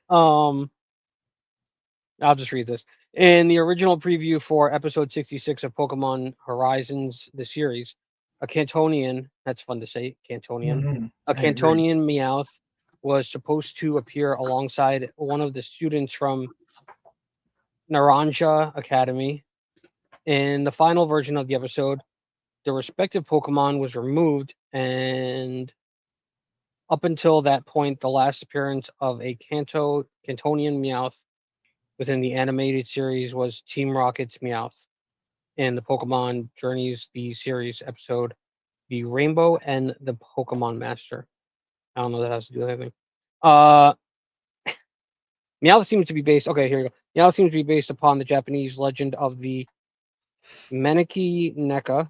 I'll just read this. In the original preview for episode 66 of Pokemon Horizons, the series, a Cantonian, that's fun to say, Cantonian, a Cantonian Meowth was supposed to appear alongside one of the students from Naranja Academy. In the final version of the episode, the respective Pokemon was removed, and up until that point, the last appearance of a Cantonian Meowth within the animated series was Team Rocket's Meowth in the Pokemon Journeys, the series episode, The Rainbow and the Pokemon Master. I don't know that has to do with anything. Meowth seems to be based. Okay, here we go. Meowth seems to be based upon the Japanese legend of the Maneki Neka.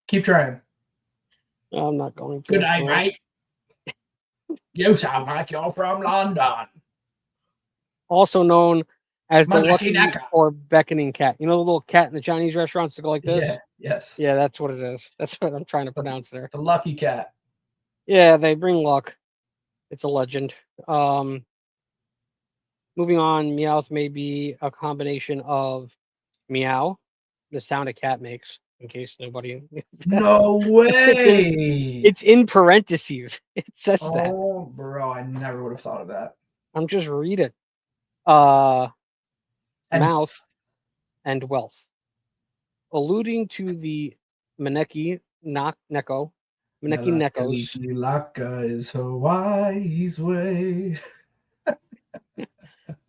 Keep trying. I'm not going to. Good day, mate. You sound like you're from London. Also known as the Lucky Neka. or Beckoning Cat. You know the little cat in the Chinese restaurants that go like this? Yeah, yes. Yeah, that's what it is. That's what I'm trying to pronounce there. The Lucky Cat. Yeah, they bring luck. It's a legend. Moving on, Meowth may be a combination of meow, the sound a cat makes, in case nobody. No way! It's in parentheses. It says that. Oh, bro, I never would have thought of that. I'm just read it. And mouth, and wealth, alluding to the Maneki Neko, Maneki Nekos. Laka is Hawaii's way.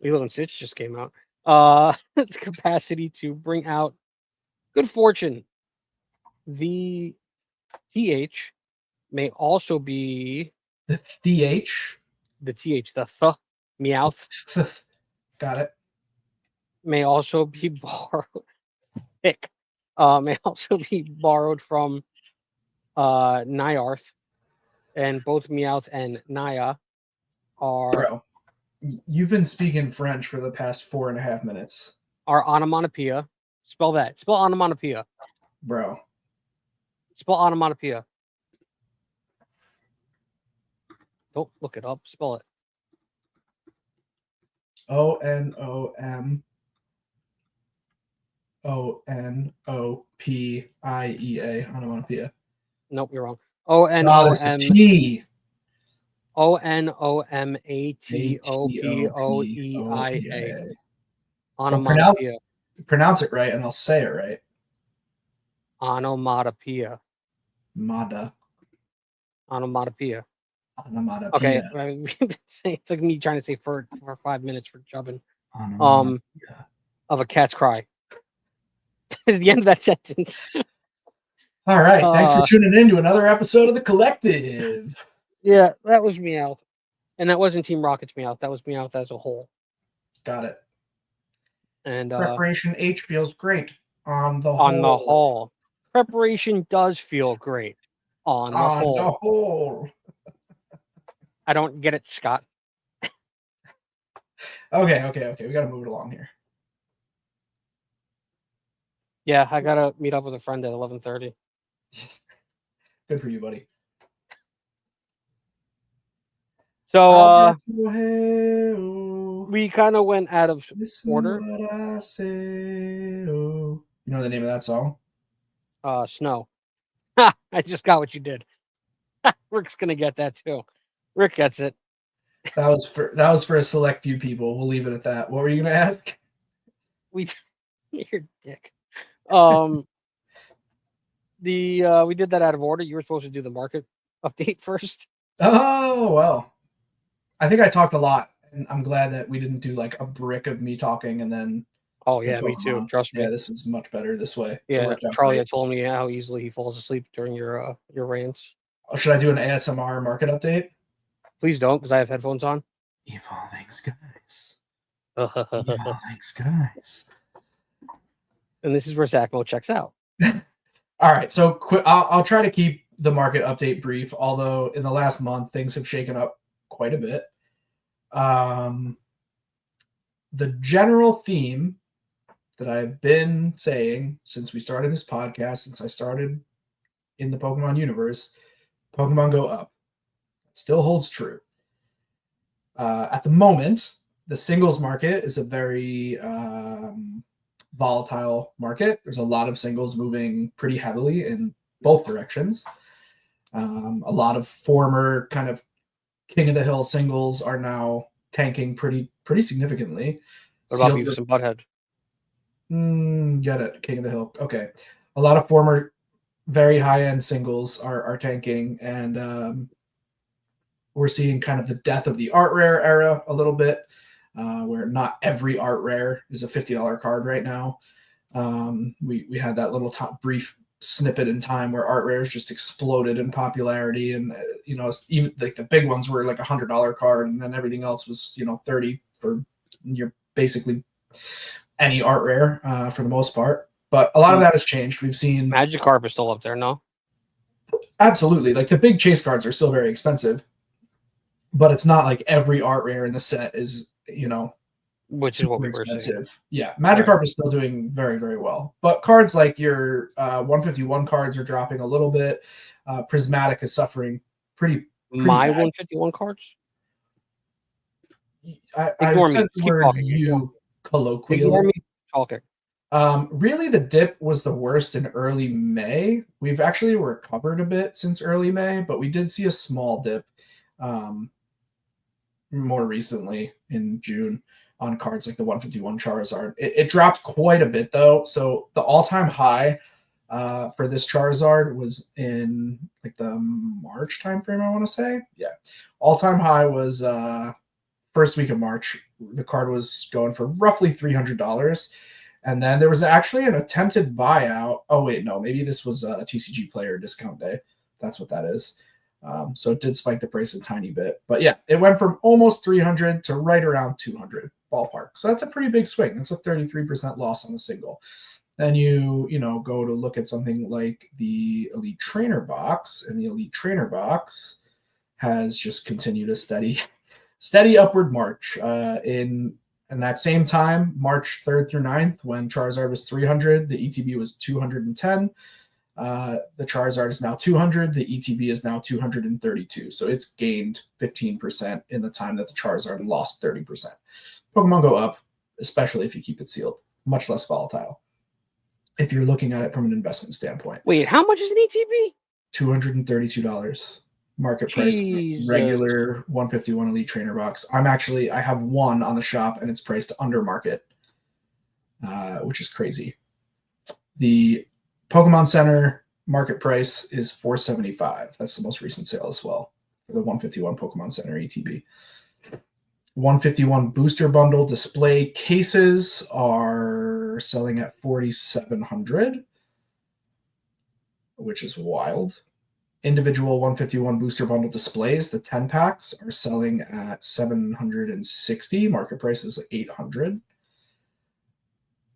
Lilo and Stitch just came out. Its capacity to bring out good fortune. The TH may also be The TH. the TH, the th, meowth, Got it. may also be borrowed. Thick. May also be borrowed from Nyarth, and both Meowth and Naya are Bro, you've been speaking French for the past 4.5 minutes. onomatopoeia. Spell that. Spell onomatopoeia. Bro. Spell onomatopoeia. Don't look it up. Spell it. Onomatopoeia. Onomatopoeia. Nope, you're wrong. There's a T. Onomatopoeia. Well, Onomatopoeia. pronounce it right, and I'll say it right. Onomatopoeia. Mada. Onomatopoeia. Onomatopoeia. Okay, it's like me trying to say for 5 minutes for jubbing. Onomatopoeia. Of a cat's cry. Is the end of that sentence. All right. Thanks for tuning in to another episode of The Collective. Yeah, that was Meowth. And that wasn't Team Rocket's Meowth. That was Meowth as a whole. Got it. And Preparation H feels great on the whole. Preparation does feel great on the whole. I don't get it, Scott. Okay. We gotta move it along here. Yeah, I gotta meet up with a friend at 11:30. Good for you, buddy. So we kind of went out of order. What I say, oh. You know the name of that song? Snow. I just got what you did. Rick's gonna get that too. Rick gets it. That was for a select few people. We'll leave it at that. What were you gonna ask? Your dick. We did that out of order. You were supposed to do the market update first. Oh well. I think I talked a lot, and I'm glad that we didn't do like a brick of me talking and then. Oh yeah, me too. Trust me. Yeah, this is much better this way. Yeah, Charlie had told me how easily he falls asleep during your rants. Oh, should I do an ASMR market update? Please don't, because I have headphones on. Evolving skies. Evolving skies. And this is where Zack Mo checks out. All right, so I'll try to keep the market update brief, although in the last month things have shaken up quite a bit. The general theme that I've been saying since we started this podcast, since I started in the Pokemon universe, Pokemon go up. It still holds true. At the moment, the singles market is a very volatile market. There's a lot of singles moving pretty heavily in both directions. A lot of former kind of King of the Hill singles are now tanking pretty significantly. What about Beavis and Butthead? Get it, King of the Hill. Okay, a lot of former very high-end singles are tanking, and we're seeing kind of the death of the art rare era a little bit, where not every art rare is a $50 card right now. We had that little brief snippet in time where art rares just exploded in popularity, and even like the big ones were like $100 card, and then everything else was $30 for your basically any art rare for the most part. But a lot of that has changed. We've seen Magikarp is still up there, no? Absolutely. Like the big chase cards are still very expensive, but it's not like every art rare in the set is which is what we were expensive. Saying. Yeah, Magikarp is still doing very, very well. But cards like your 151 cards are dropping a little bit. Prismatic is suffering pretty My bad. 151 cards? I said the word you colloquially. Ignore me talking. Really, the dip was the worst in early May. We've actually recovered a bit since early May, but we did see a small dip more recently in June. on cards like the 151 Charizard. It dropped quite a bit though. So the all-time high for this Charizard was in like the March timeframe, I want to say. Yeah. All-time high was first week of March. The card was going for roughly $300. And then there was actually an attempted buyout. Oh, wait, no, maybe this was a TCG player discount day. That's what that is. So it did spike the price a tiny bit. But yeah, it went from almost 300 to right around 200 ballpark. So that's a pretty big swing. That's a 33% loss on a single. Then you go to look at something like the Elite Trainer box, and the Elite Trainer box has just continued a steady upward march. In that same time, March 3rd through 9th, when Charizard was 300, the ETB was 210. The Charizard is now 200. The ETB is now 232. So it's gained 15% in the time that the Charizard lost 30%. Pokemon go up, especially if you keep it sealed. Much less volatile if you're looking at it from an investment standpoint. Wait, how much is an ETB? $232 market price, regular 151 Elite Trainer box. I have one on the shop and it's priced under market, which is crazy. The Pokemon Center market price is $475. That's the most recent sale as well for the 151 Pokemon Center ETB. 151 booster bundle display cases are selling at $4,700, which is wild. Individual 151 booster bundle displays, the 10 packs, are selling at $760. Market price is $800.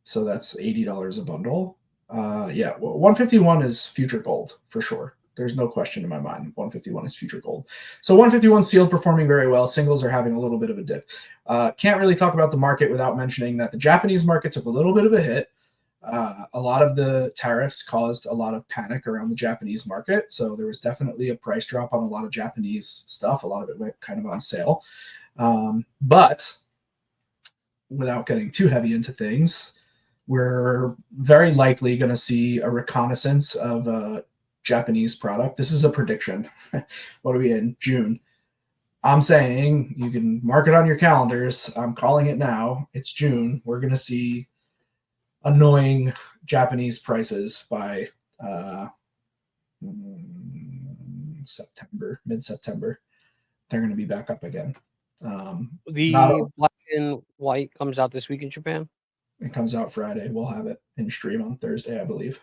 So that's $80 a bundle. 151 is future gold for sure. There's no question in my mind. 151 is future gold. So 151 sealed performing very well. Singles are having a little bit of a dip. Can't really talk about the market without mentioning that the Japanese market took a little bit of a hit. A lot of the tariffs caused a lot of panic around the Japanese market. So there was definitely a price drop on a lot of Japanese stuff. A lot of it went kind of on sale. But without getting too heavy into things, we're very likely going to see a reconnaissance of a Japanese product. This is a prediction. What are we in? June. I'm saying you can mark it on your calendars. I'm calling it now. It's June. We're going to see annoying Japanese prices by mid-September. They're going to be back up again. The black and white comes out this week in Japan. It comes out Friday. We'll have it in stream on Thursday, I believe.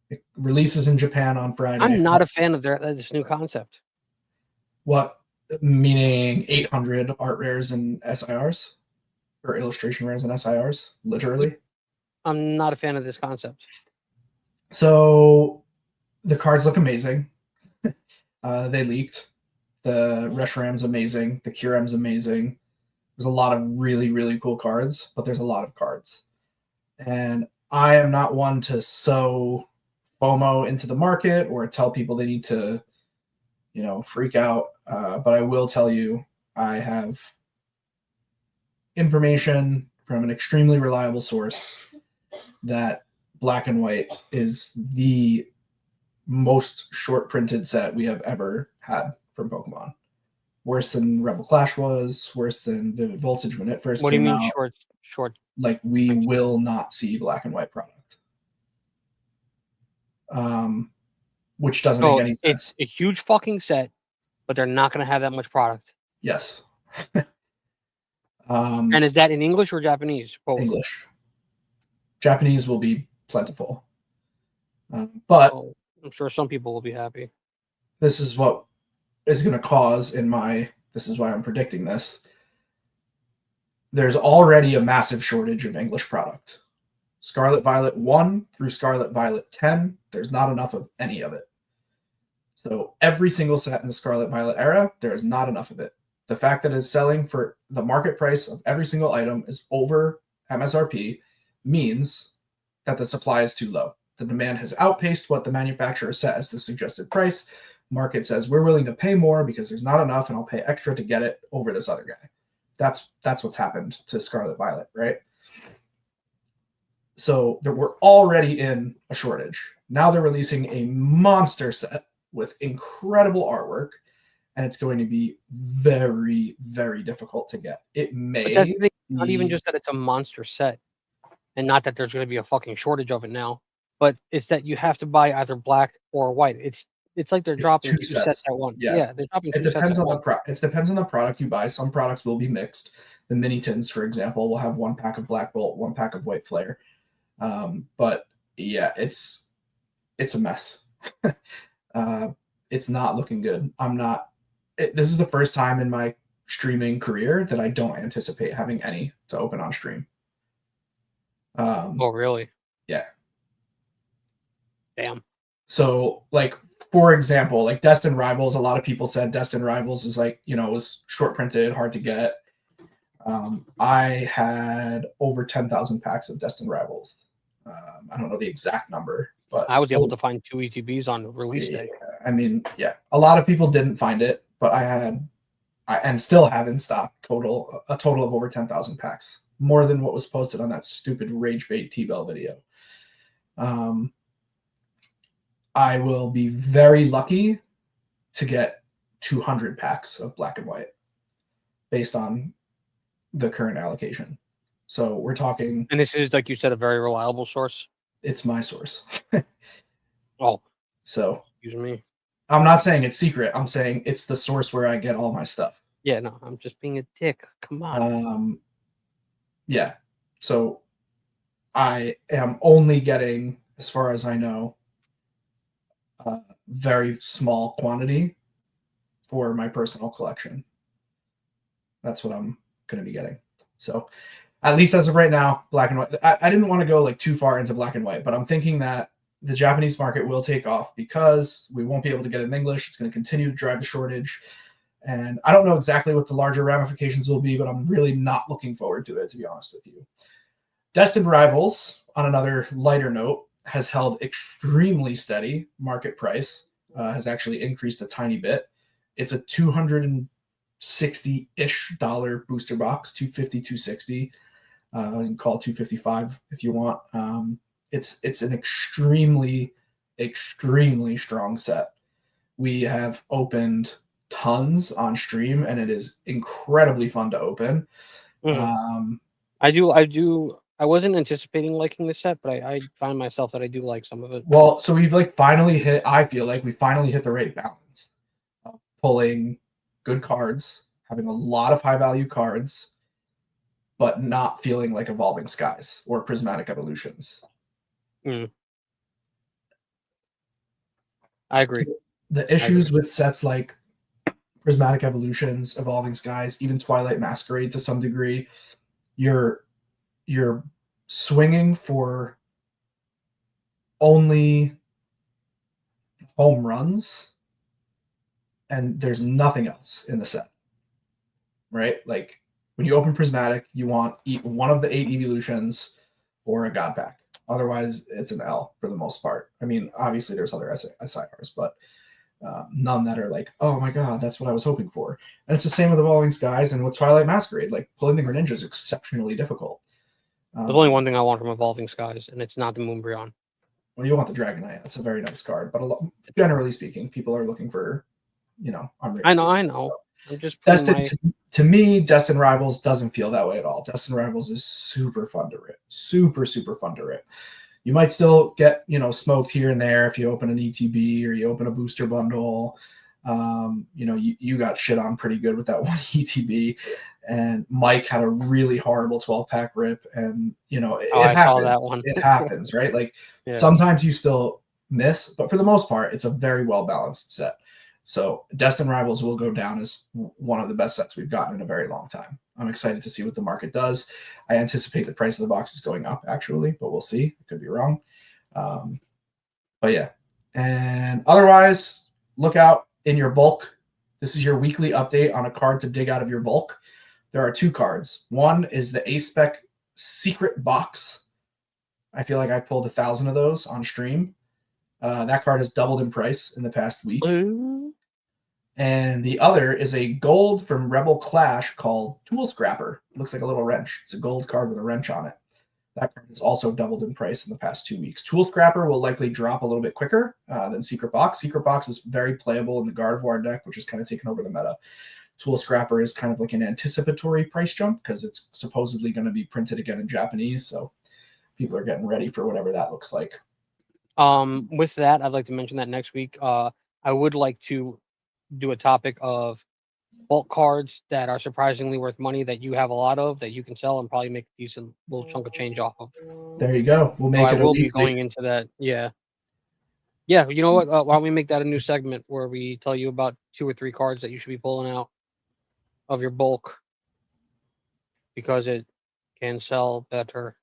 It releases in Japan on Friday. I'm not a fan of this new concept. What? Meaning 800 art rares and SIRs? Or illustration rares and SIRs? Literally? I'm not a fan of this concept. So the cards look amazing. They leaked. The Reshiram's amazing. The Kyurem's amazing. There's a lot of really, really cool cards, but there's a lot of cards. And I am not one to sow FOMO into the market or tell people they need to, freak out. But I will tell you, I have information from an extremely reliable source that black and white is the most short printed set we have ever had from Pokemon. Worse than Rebel Clash was, worse than Vivid Voltage when it first came out. What do you mean short? Like, we will not see black and white product. Which doesn't make any sense. It's a huge fucking set, but they're not going to have that much product. Yes. And is that in English or Japanese? Both. English. Japanese will be plentiful. But I'm sure some people will be happy. This is what is going to cause this is why I'm predicting this. There's already a massive shortage of English product. Scarlet Violet 1 through Scarlet Violet 10, there's not enough of any of it. So every single set in the Scarlet Violet era, there is not enough of it. The fact that it's selling for the market price of every single item is over MSRP means that the supply is too low. The demand has outpaced what the manufacturer set as the suggested price. Market says we're willing to pay more because there's not enough and I'll pay extra to get it over this other guy. That's what's happened to Scarlet Violet, right? So we're already in a shortage. Now they're releasing a monster set with incredible artwork and it's going to be very, very difficult to get. It But that's may the thing, not even be just that it's a monster set, and not that there's gonna be a fucking shortage of it now, but it's that you have to buy either black or white. It's like they're it's dropping 2 2 sets sets. at once. Yeah. Yeah, they're dropping It 2 sets depends at on the once. it depends on the product you buy. Some products will be mixed. The mini tins, for example, will have 1 pack of Black Bolt, 1 pack of White Flare. But yeah, it's a mess. It's not looking good. This is the first time in my streaming career that I don't anticipate having any to open on stream. Oh, really? Yeah. Damn. So, like, for example, like Destined Rivals, a lot of people said Destined Rivals is like, it was short printed, hard to get. I had over 10,000 packs of Destined Rivals. I don't know the exact number, but I was able to find 2 ETBs on release yeah, day. I mean, yeah, a lot of people didn't find it, but and still have in stock a total of over 10,000 packs, more than what was posted on that stupid Rage Bait T-Bell video. I will be very lucky to get 200 packs of black and white based on the current allocation. So we're talking. And this is, like you said, a very reliable source? It's my source. Oh, So excuse me. I'm not saying it's secret. I'm saying it's the source where I get all my stuff. Yeah, no, I'm just being a dick. Come on. Yeah. So I am only getting, as far as I know, a very small quantity for my personal collection. That's what I'm going to be getting. So at least as of right now, black and white. I didn't want to go like too far into black and white, but I'm thinking that the Japanese market will take off because we won't be able to get it in English. It's going to continue to drive the shortage. And I don't know exactly what the larger ramifications will be, but I'm really not looking forward to it, to be honest with you. Destined Rivals, on another lighter note, has held extremely steady. Market price has actually increased a tiny bit. It's a $260-ish booster box, 250, 260. You can call it 255 if you want. It's an extremely, extremely strong set. We have opened tons on stream, and it is incredibly fun to open. I wasn't anticipating liking the set, but I find myself that I do like some of it. Well, so we've I feel like we finally hit the right balance of pulling good cards, having a lot of high value cards, but not feeling like Evolving Skies or Prismatic Evolutions. I agree. The issues with sets like Prismatic Evolutions, Evolving Skies, even Twilight Masquerade to some degree, you're swinging for only home runs, and there's nothing else in the set, right? Like when you open Prismatic, you want one of the 8 evolutions or a God Pack. Otherwise, it's an L for the most part. I mean, obviously there's other SIRs, but none that are like, oh my god, that's what I was hoping for. And it's the same with Evolving Skies and with Twilight Masquerade. Like pulling the Greninja is exceptionally difficult. There's only one thing I want from Evolving Skies, and it's not the Moonbryon. Well, you want the Dragonite. It's a very nice card, but generally speaking, people are looking for, I know. So. I'm just to me, Destined Rivals doesn't feel that way at all. Destined Rivals is super fun to rip. Super, super fun to rip. You might still get, smoked here and there if you open an ETB or you open a booster bundle. You got shit on pretty good with that one ETB. And Mike had a really horrible 12-pack rip. And, it happens. Saw that one. It happens, right? Like sometimes you still miss, but for the most part, it's a very well-balanced set. So Destined Rivals will go down as one of the best sets we've gotten in a very long time. I'm excited to see what the market does. I anticipate the price of the box is going up, actually, but we'll see. I could be wrong. But yeah. And otherwise, look out in your bulk. This is your weekly update on a card to dig out of your bulk. There are 2 cards. One is the A-Spec Secret Box. I feel like I pulled 1,000 of those on stream. That card has doubled in price in the past week. And the other is a gold from Rebel Clash called Tool Scrapper. It looks like a little wrench. It's a gold card with a wrench on it. That card has also doubled in price in the past 2 weeks. Tool Scrapper will likely drop a little bit quicker than Secret Box. Secret Box is very playable in the Gardevoir deck, which is kind of taken over the meta. Tool Scrapper is kind of like an anticipatory price jump because it's supposedly going to be printed again in Japanese. So people are getting ready for whatever that looks like. With that, I'd like to mention that next week, I would like to do a topic of bulk cards that are surprisingly worth money that you have a lot of that you can sell and probably make a decent little chunk of change off of. There you go. We'll So make I it a will be weekly. going into that. Yeah. Yeah. You know what? Why don't we make that a new segment where we tell you about 2 or 3 cards that you should be pulling out of your bulk because it can sell better.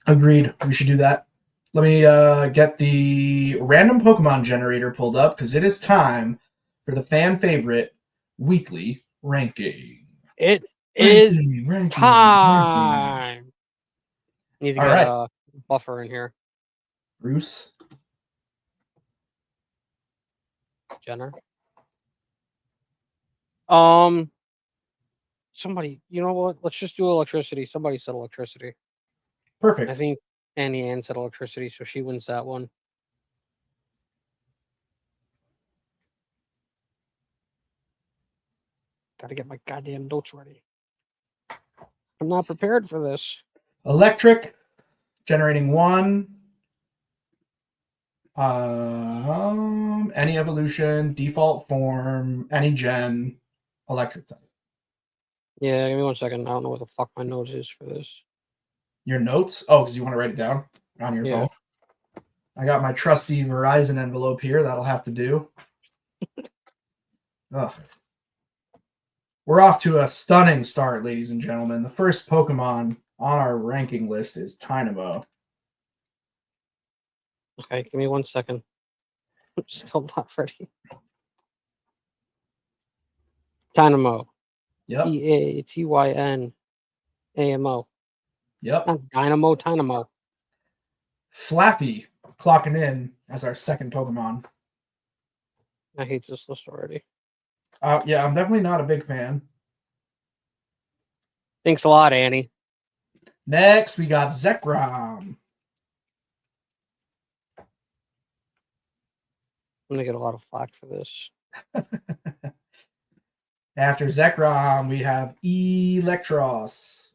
Agreed. We should do that. Let me get the random Pokemon generator pulled up because it is time for the fan favorite weekly ranking. It is Ranking. time. Need to All get right. a buffer in here. Bruce. Jenner. Somebody, you know what? Let's just do electricity. Somebody said electricity. Perfect. I think Annie Ann said electricity, so she wins that one. Gotta get my goddamn notes ready. I'm not prepared for this. Electric, generating 1. Any evolution, default form, any gen, electric type. Yeah, give me 1 second. I don't know what the fuck my notes is for this. Your notes? Oh, because you want to write it down on your phone. I got my trusty Verizon envelope here. That'll have to do. Ugh. We're off to a stunning start, ladies and gentlemen. The first Pokemon on our ranking list is Tynamo. Okay, give me 1 second. I'm still not ready. Dynamo. Yep. T-A-T-Y-N-A-M-O. Yep. Not Dynamo, Tynamo. Flappy clocking in as our second Pokemon. I hate this list already. Yeah, I'm definitely not a big fan. Thanks a lot, Annie. Next, we got Zekrom. I'm gonna get a lot of flack for this. After Zekrom, we have Electros.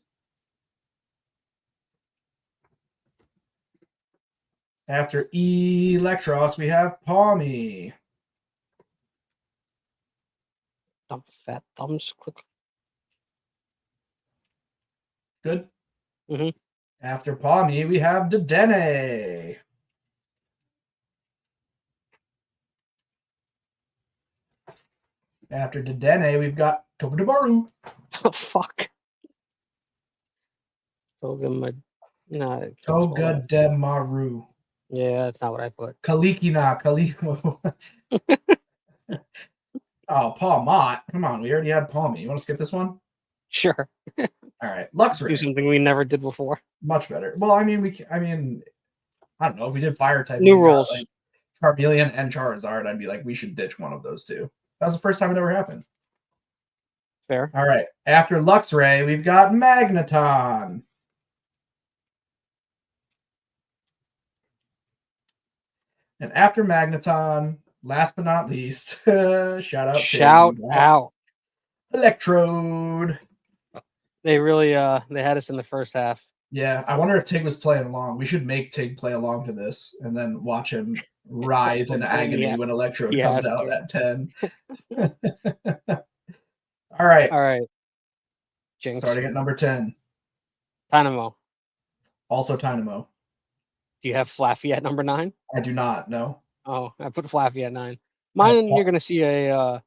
After Electros, we have Palmy. Dumb fat thumbs. Click. Good. Mm-hmm. After Palmy, we have Dedenne. After Dedenne, we've got Toga Ma Dah Roo. Oh, fuck. Toga Ma Ma Dah Roo. Yeah, that's not what I put. Kalikina. Oh, Paul Mott. Come on, we already had Palmy. You want to skip this one? Sure. All right. Do Luxray. something we never did before. Much better. Well, I mean, I don't know. If we did fire type. New rules. Like Charmeleon and Charizard, I'd be like, we should ditch one of those two. That was the first time it ever happened. Fair. All right. After Luxray, we've got Magneton. And after Magneton, last but not least, shout out Electrode. They really they had us in the first half. Yeah, I wonder if Tig was playing along. We should make Tig play along to this and then watch him writhe in agony when Electrode comes out at 10. All right. All right. Jinx. Starting at number 10. Tynamo. Also Tynamo. Do you have Flaffy at number 9? I do not, no. Oh, I put Flaffy at 9. Mine, you're going to see a,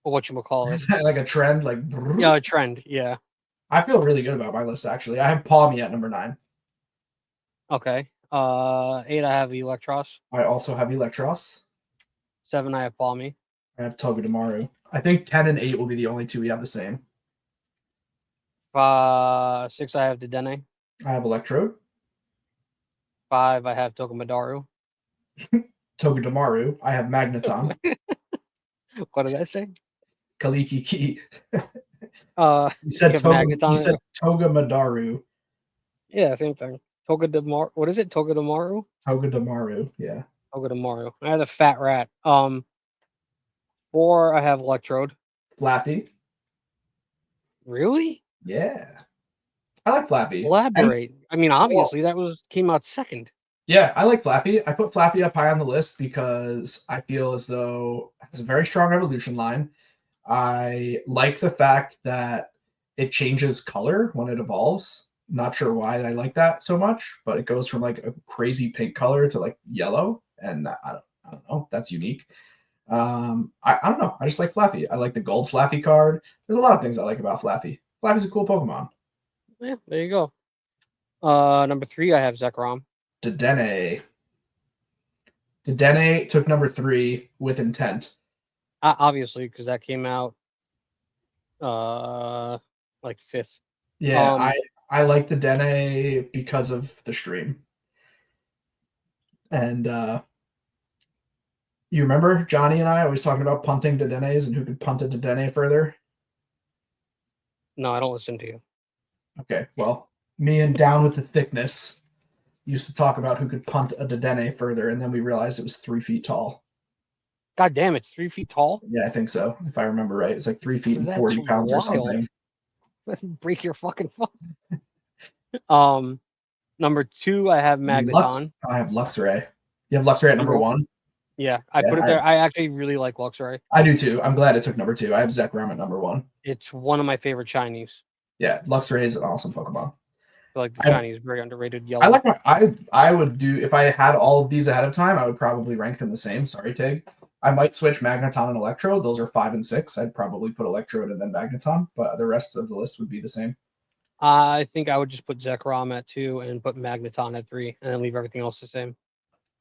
whatchamacallit. Like a trend, like... Yeah, a trend, yeah. I feel really good about my list, actually. I have Palmy at number 9. Okay. 8, I have Electros. I also have Electros. 7, I have Palmy. I have Toga Ma Dah Roo. I think 10 and 8 will be the only two we have the same. 6, I have Dedenne. I have Electrode. 5, I have Toga Ma Dah Roo. Toga Ma Dah Roo. I have Magneton. What did I say? Kaliki Ki. You said have Toga. You Magneton. said Toga Ma Dah Roo. Yeah, same thing. What is it? Toga Damaru? Toga Damaru. Yeah. Toga Damaru. I had a fat rat. 4, I have Electrode. Flappy. Really? Yeah. I like Flappy. Elaborate. I mean, Well, obviously that came out second. yeah, I like Flappy. I put Flappy up high on the list because I feel as though it has a very strong evolution line. I like the fact that it changes color when it evolves. Not sure why I like that so much, but it goes from like a crazy pink color to like yellow, and I don't know. That's unique. I don't know. I just like Flappy. I like the gold Flappy card. There's a lot of things I like about Flappy. Flappy's a cool Pokemon. Yeah, there you go. Number 3, I have Zekrom. Dedenne. Dedenne took number 3 with intent. Obviously, because that came out like 5th. Yeah, I like the Dene because of the stream. And you remember Johnny and I always talking about punting to Denes and who could punt it to Dene further? No, I don't listen to you. Okay, well, me and Down with the Thickness used to talk about who could punt a Dedenne further, and then we realized it was 3 feet tall. God damn, it's 3 feet tall? Yeah, I think so, if I remember right. It's like 3 feet and That's 40 pounds or something. Break your fucking phone. Number 2, I have Magneton. I have Luxray. You have Luxray at number 1? Yeah, I put it there. I actually really like Luxray. I do too. I'm glad it took number 2. I have Zekrom at number 1. It's one of my favorite shinies. Yeah, Luxray is an awesome Pokemon. I feel like the shiny is very underrated. Yellow. I like I would do if I had all of these ahead of time, I would probably rank them the same. Sorry, Tig. I might switch Magneton and Electrode. Those are 5 and 6. I'd probably put Electrode and then Magneton, but the rest of the list would be the same. I think I would just put Zekrom at 2 and put Magneton at 3, and then leave everything else the same,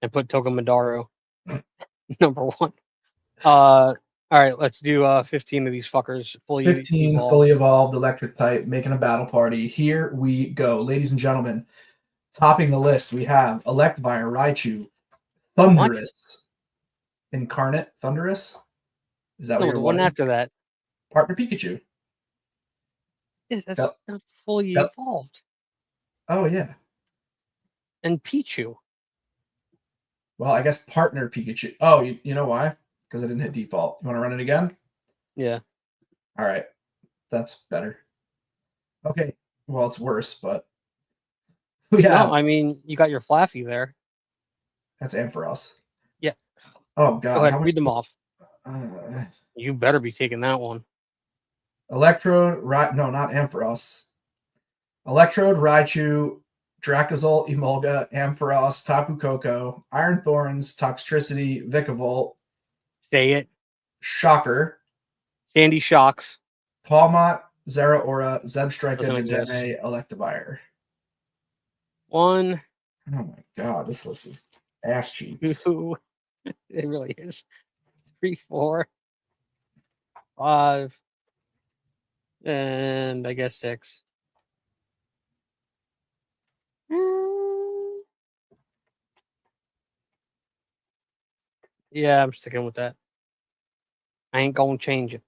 and put Toga Ma Dah Roo number 1. All right, let's do 15 of these fuckers. 15 evolved. fully evolved electric type, making a battle party. Here we go, ladies and gentlemen. Topping the list, we have Electivire, Raichu, Thundurus, Incarnate Thundurus. Is that what you're the one after that? Partner Pikachu. Yeah, that's not fully evolved. Oh yeah. And Pichu. Well, I guess partner Pikachu. Oh, you know why? Because I didn't hit default. You want to run it again? Yeah. All right. That's better. Okay. Well, it's worse, but we have. No, I mean, you got your Flaffy there. That's Ampharos. Yeah. Oh, God. Go ahead, read them off. Uh, You better be taking that one. Electrode, no, not Ampharos. Electrode, Raichu, Dracozolt, Emolga, Ampharos, Tapu Koko, Iron Thorns, Toxtricity, Vikavolt. Say it. Shocker. Sandy Shocks. Palmot, Zeraora, Zebstrika, Dedenne, Electivire. 1. Oh my god, this list is ass cheeks. 2. It really is. 3, 4, 5, and I guess 6. Yeah, I'm sticking with that. I ain't gonna change it.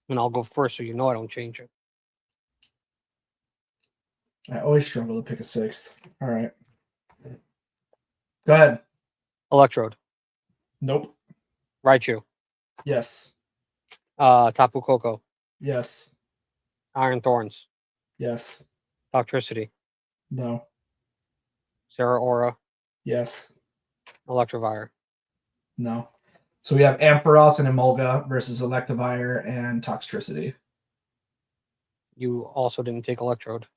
And I'll go first so you know I don't change it. I always struggle to pick a 6th. All right. Go ahead. Electrode. Nope. Raichu. Yes. Tapu Koko. Yes. Iron Thorns. Yes. Toxtricity. No. Zeraora. Yes. Electivire. No. So we have Ampharos and Emolga versus Electivire and Toxtricity. You also didn't take Electrode.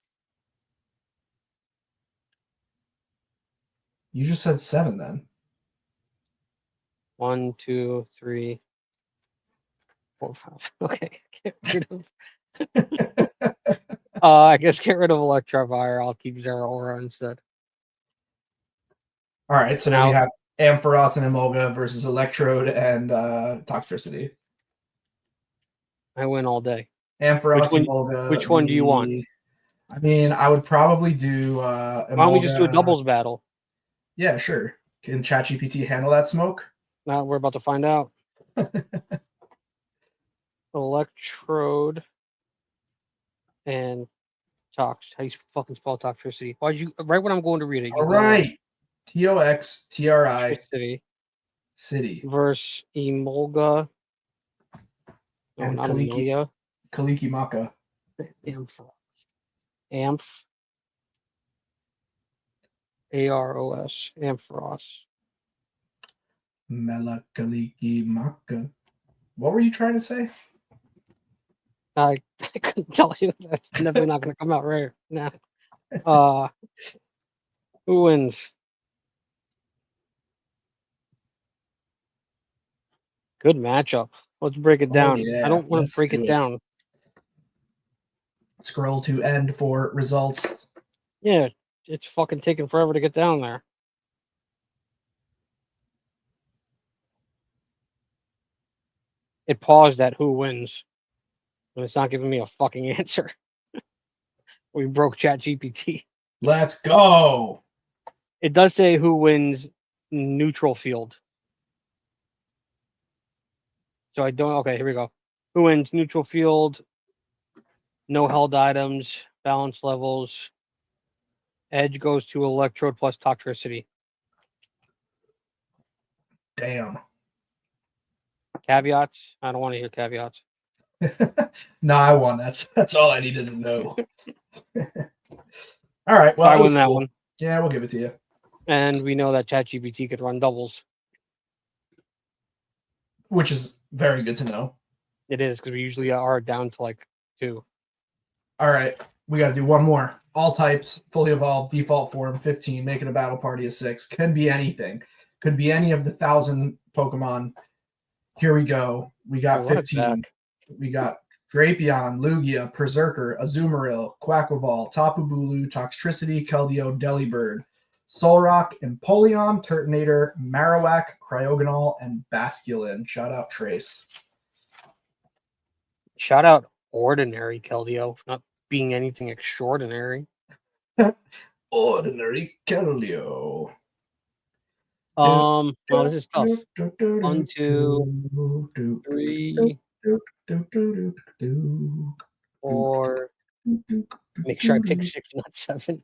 You just said 7 then. 1, 2, 3, 4, 5. Okay, get rid of. I guess get rid of Electivire. I'll keep Zeraora instead. All right, so now we have Ampharos and Emolga versus Electrode and Toxtricity. I win all day. Ampharos, Emolga. Which one do you want? I mean, I would probably do Emolga. Why don't we just do a doubles battle? Yeah, sure. Can ChatGPT handle that smoke? Now we're about to find out. Electrode, and Tox. How you fucking spell toxicity? Why'd you right when I'm going to read it? You All go right. TOXTRI Toxicity City versus Emolga. No, and not Amelia. Kaliki Maka. Amph. AROS. Ampharos. Mela Kaliki Maka. What were you trying to say? I couldn't tell you. That's definitely not going to come out right now. Who wins? Good matchup. Let's break it down. Yeah, I don't want to let's break do it it. down. Scroll to end for results. Yeah, it's fucking taking forever to get down there. It paused at who wins. And it's not giving me a fucking answer. We broke ChatGPT. Let's go. It does say who wins neutral field. So I don't. Okay, here we go. Who wins neutral field? No held items, balance levels. Edge goes to electrode plus toxicity. Damn. Caveats? I don't want to hear caveats. No, I won. That's all I needed to know. All right. Well, I it was won that cool. one. Yeah, we'll give it to you. And we know that ChatGPT could run doubles. Which is very good to know. It is because we usually are down to like 2. All right. We got to do one more. All types, fully evolved, default form, 15, making a battle party of 6. Can be anything. Could be any of the 1,000 Pokemon. Here we go. We got 15. We got Drapion, Lugia, Berserker, Azumarill, Quaquaval, Tapu Bulu, Toxtricity, Keldeo, Delibird, Solrock, Empoleon, Turtonator, Marowak, Cryogonal, and Basculin. Shout out Trace. Shout out ordinary Keldeo for not being anything extraordinary. Ordinary Keldeo. Well, this is tough. 1, 2, 3, 4. Make sure I pick 6, not 7.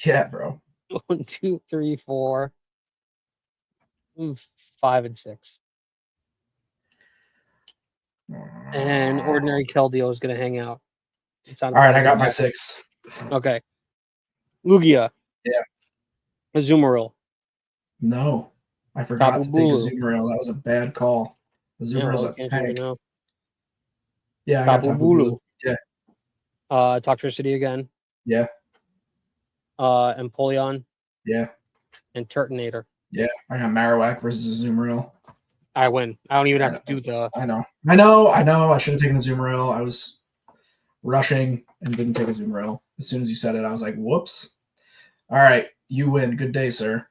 Yeah, bro. 1, 2, 3, 4, 5, and 6. And ordinary Keldeo is going to hang out. All right, I got my 6. Okay. Lugia. Yeah. Azumarill. No, I forgot Tapu to take Bulu. Azumarill. That was a bad call. Azumarill's a tank. Yeah, I got Tapu Tapu Bulu. Bulu. Yeah. Toxtricity again. Yeah. Empoleon. Yeah. And Turtonator. Yeah, I got Marowak versus Azumarill. I win. I don't even have to do the. I know. I should have taken Azumarill. I was rushing and didn't take Azumarill. As soon as you said it, I was like, whoops. All right, you win. Good day, sir.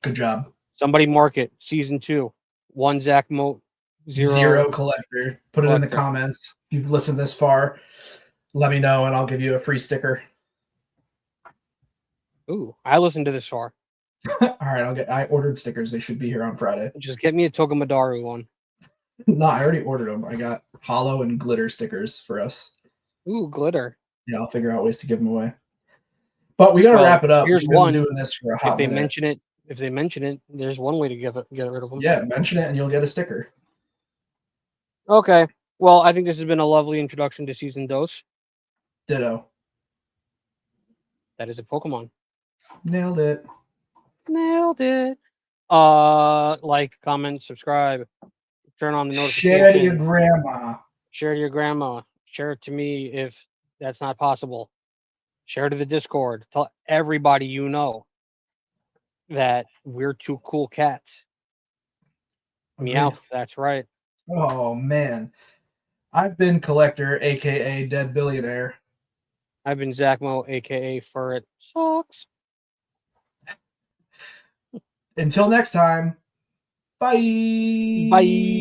Good job. Somebody mark it. Season 2. 1 Zack Mo. 0 Collector. Put it in the comments. If you've listened this far, let me know and I'll give you a free sticker. Ooh, I listened to this far. All right, I ordered stickers. They should be here on Friday. Just get me a Toga Ma Dah Roo one. No, I already ordered them. I got hollow and glitter stickers for us. Ooh, glitter. Yeah, I'll figure out ways to give them away. But we got to wrap it up. Here's We've been one. doing this for a hot minute. If they mention it, there's one way to get rid of them. Yeah, mention it and you'll get a sticker. Okay. Well, I think this has been a lovely introduction to Season Dose. Ditto. That is a Pokemon. Nailed it. Like, comment, subscribe, turn on the notification. Share to your grandma. Share to your grandma. Share it to me if that's not possible. Share to the Discord. Tell everybody you know that we're 2 cool cats. Agreed. Meow, that's right. Oh, man. I've been Collector, a.k.a. Dead Billionaire. I've been Zack Mo, a.k.a. Furret Sucks. Until next time, bye. Bye.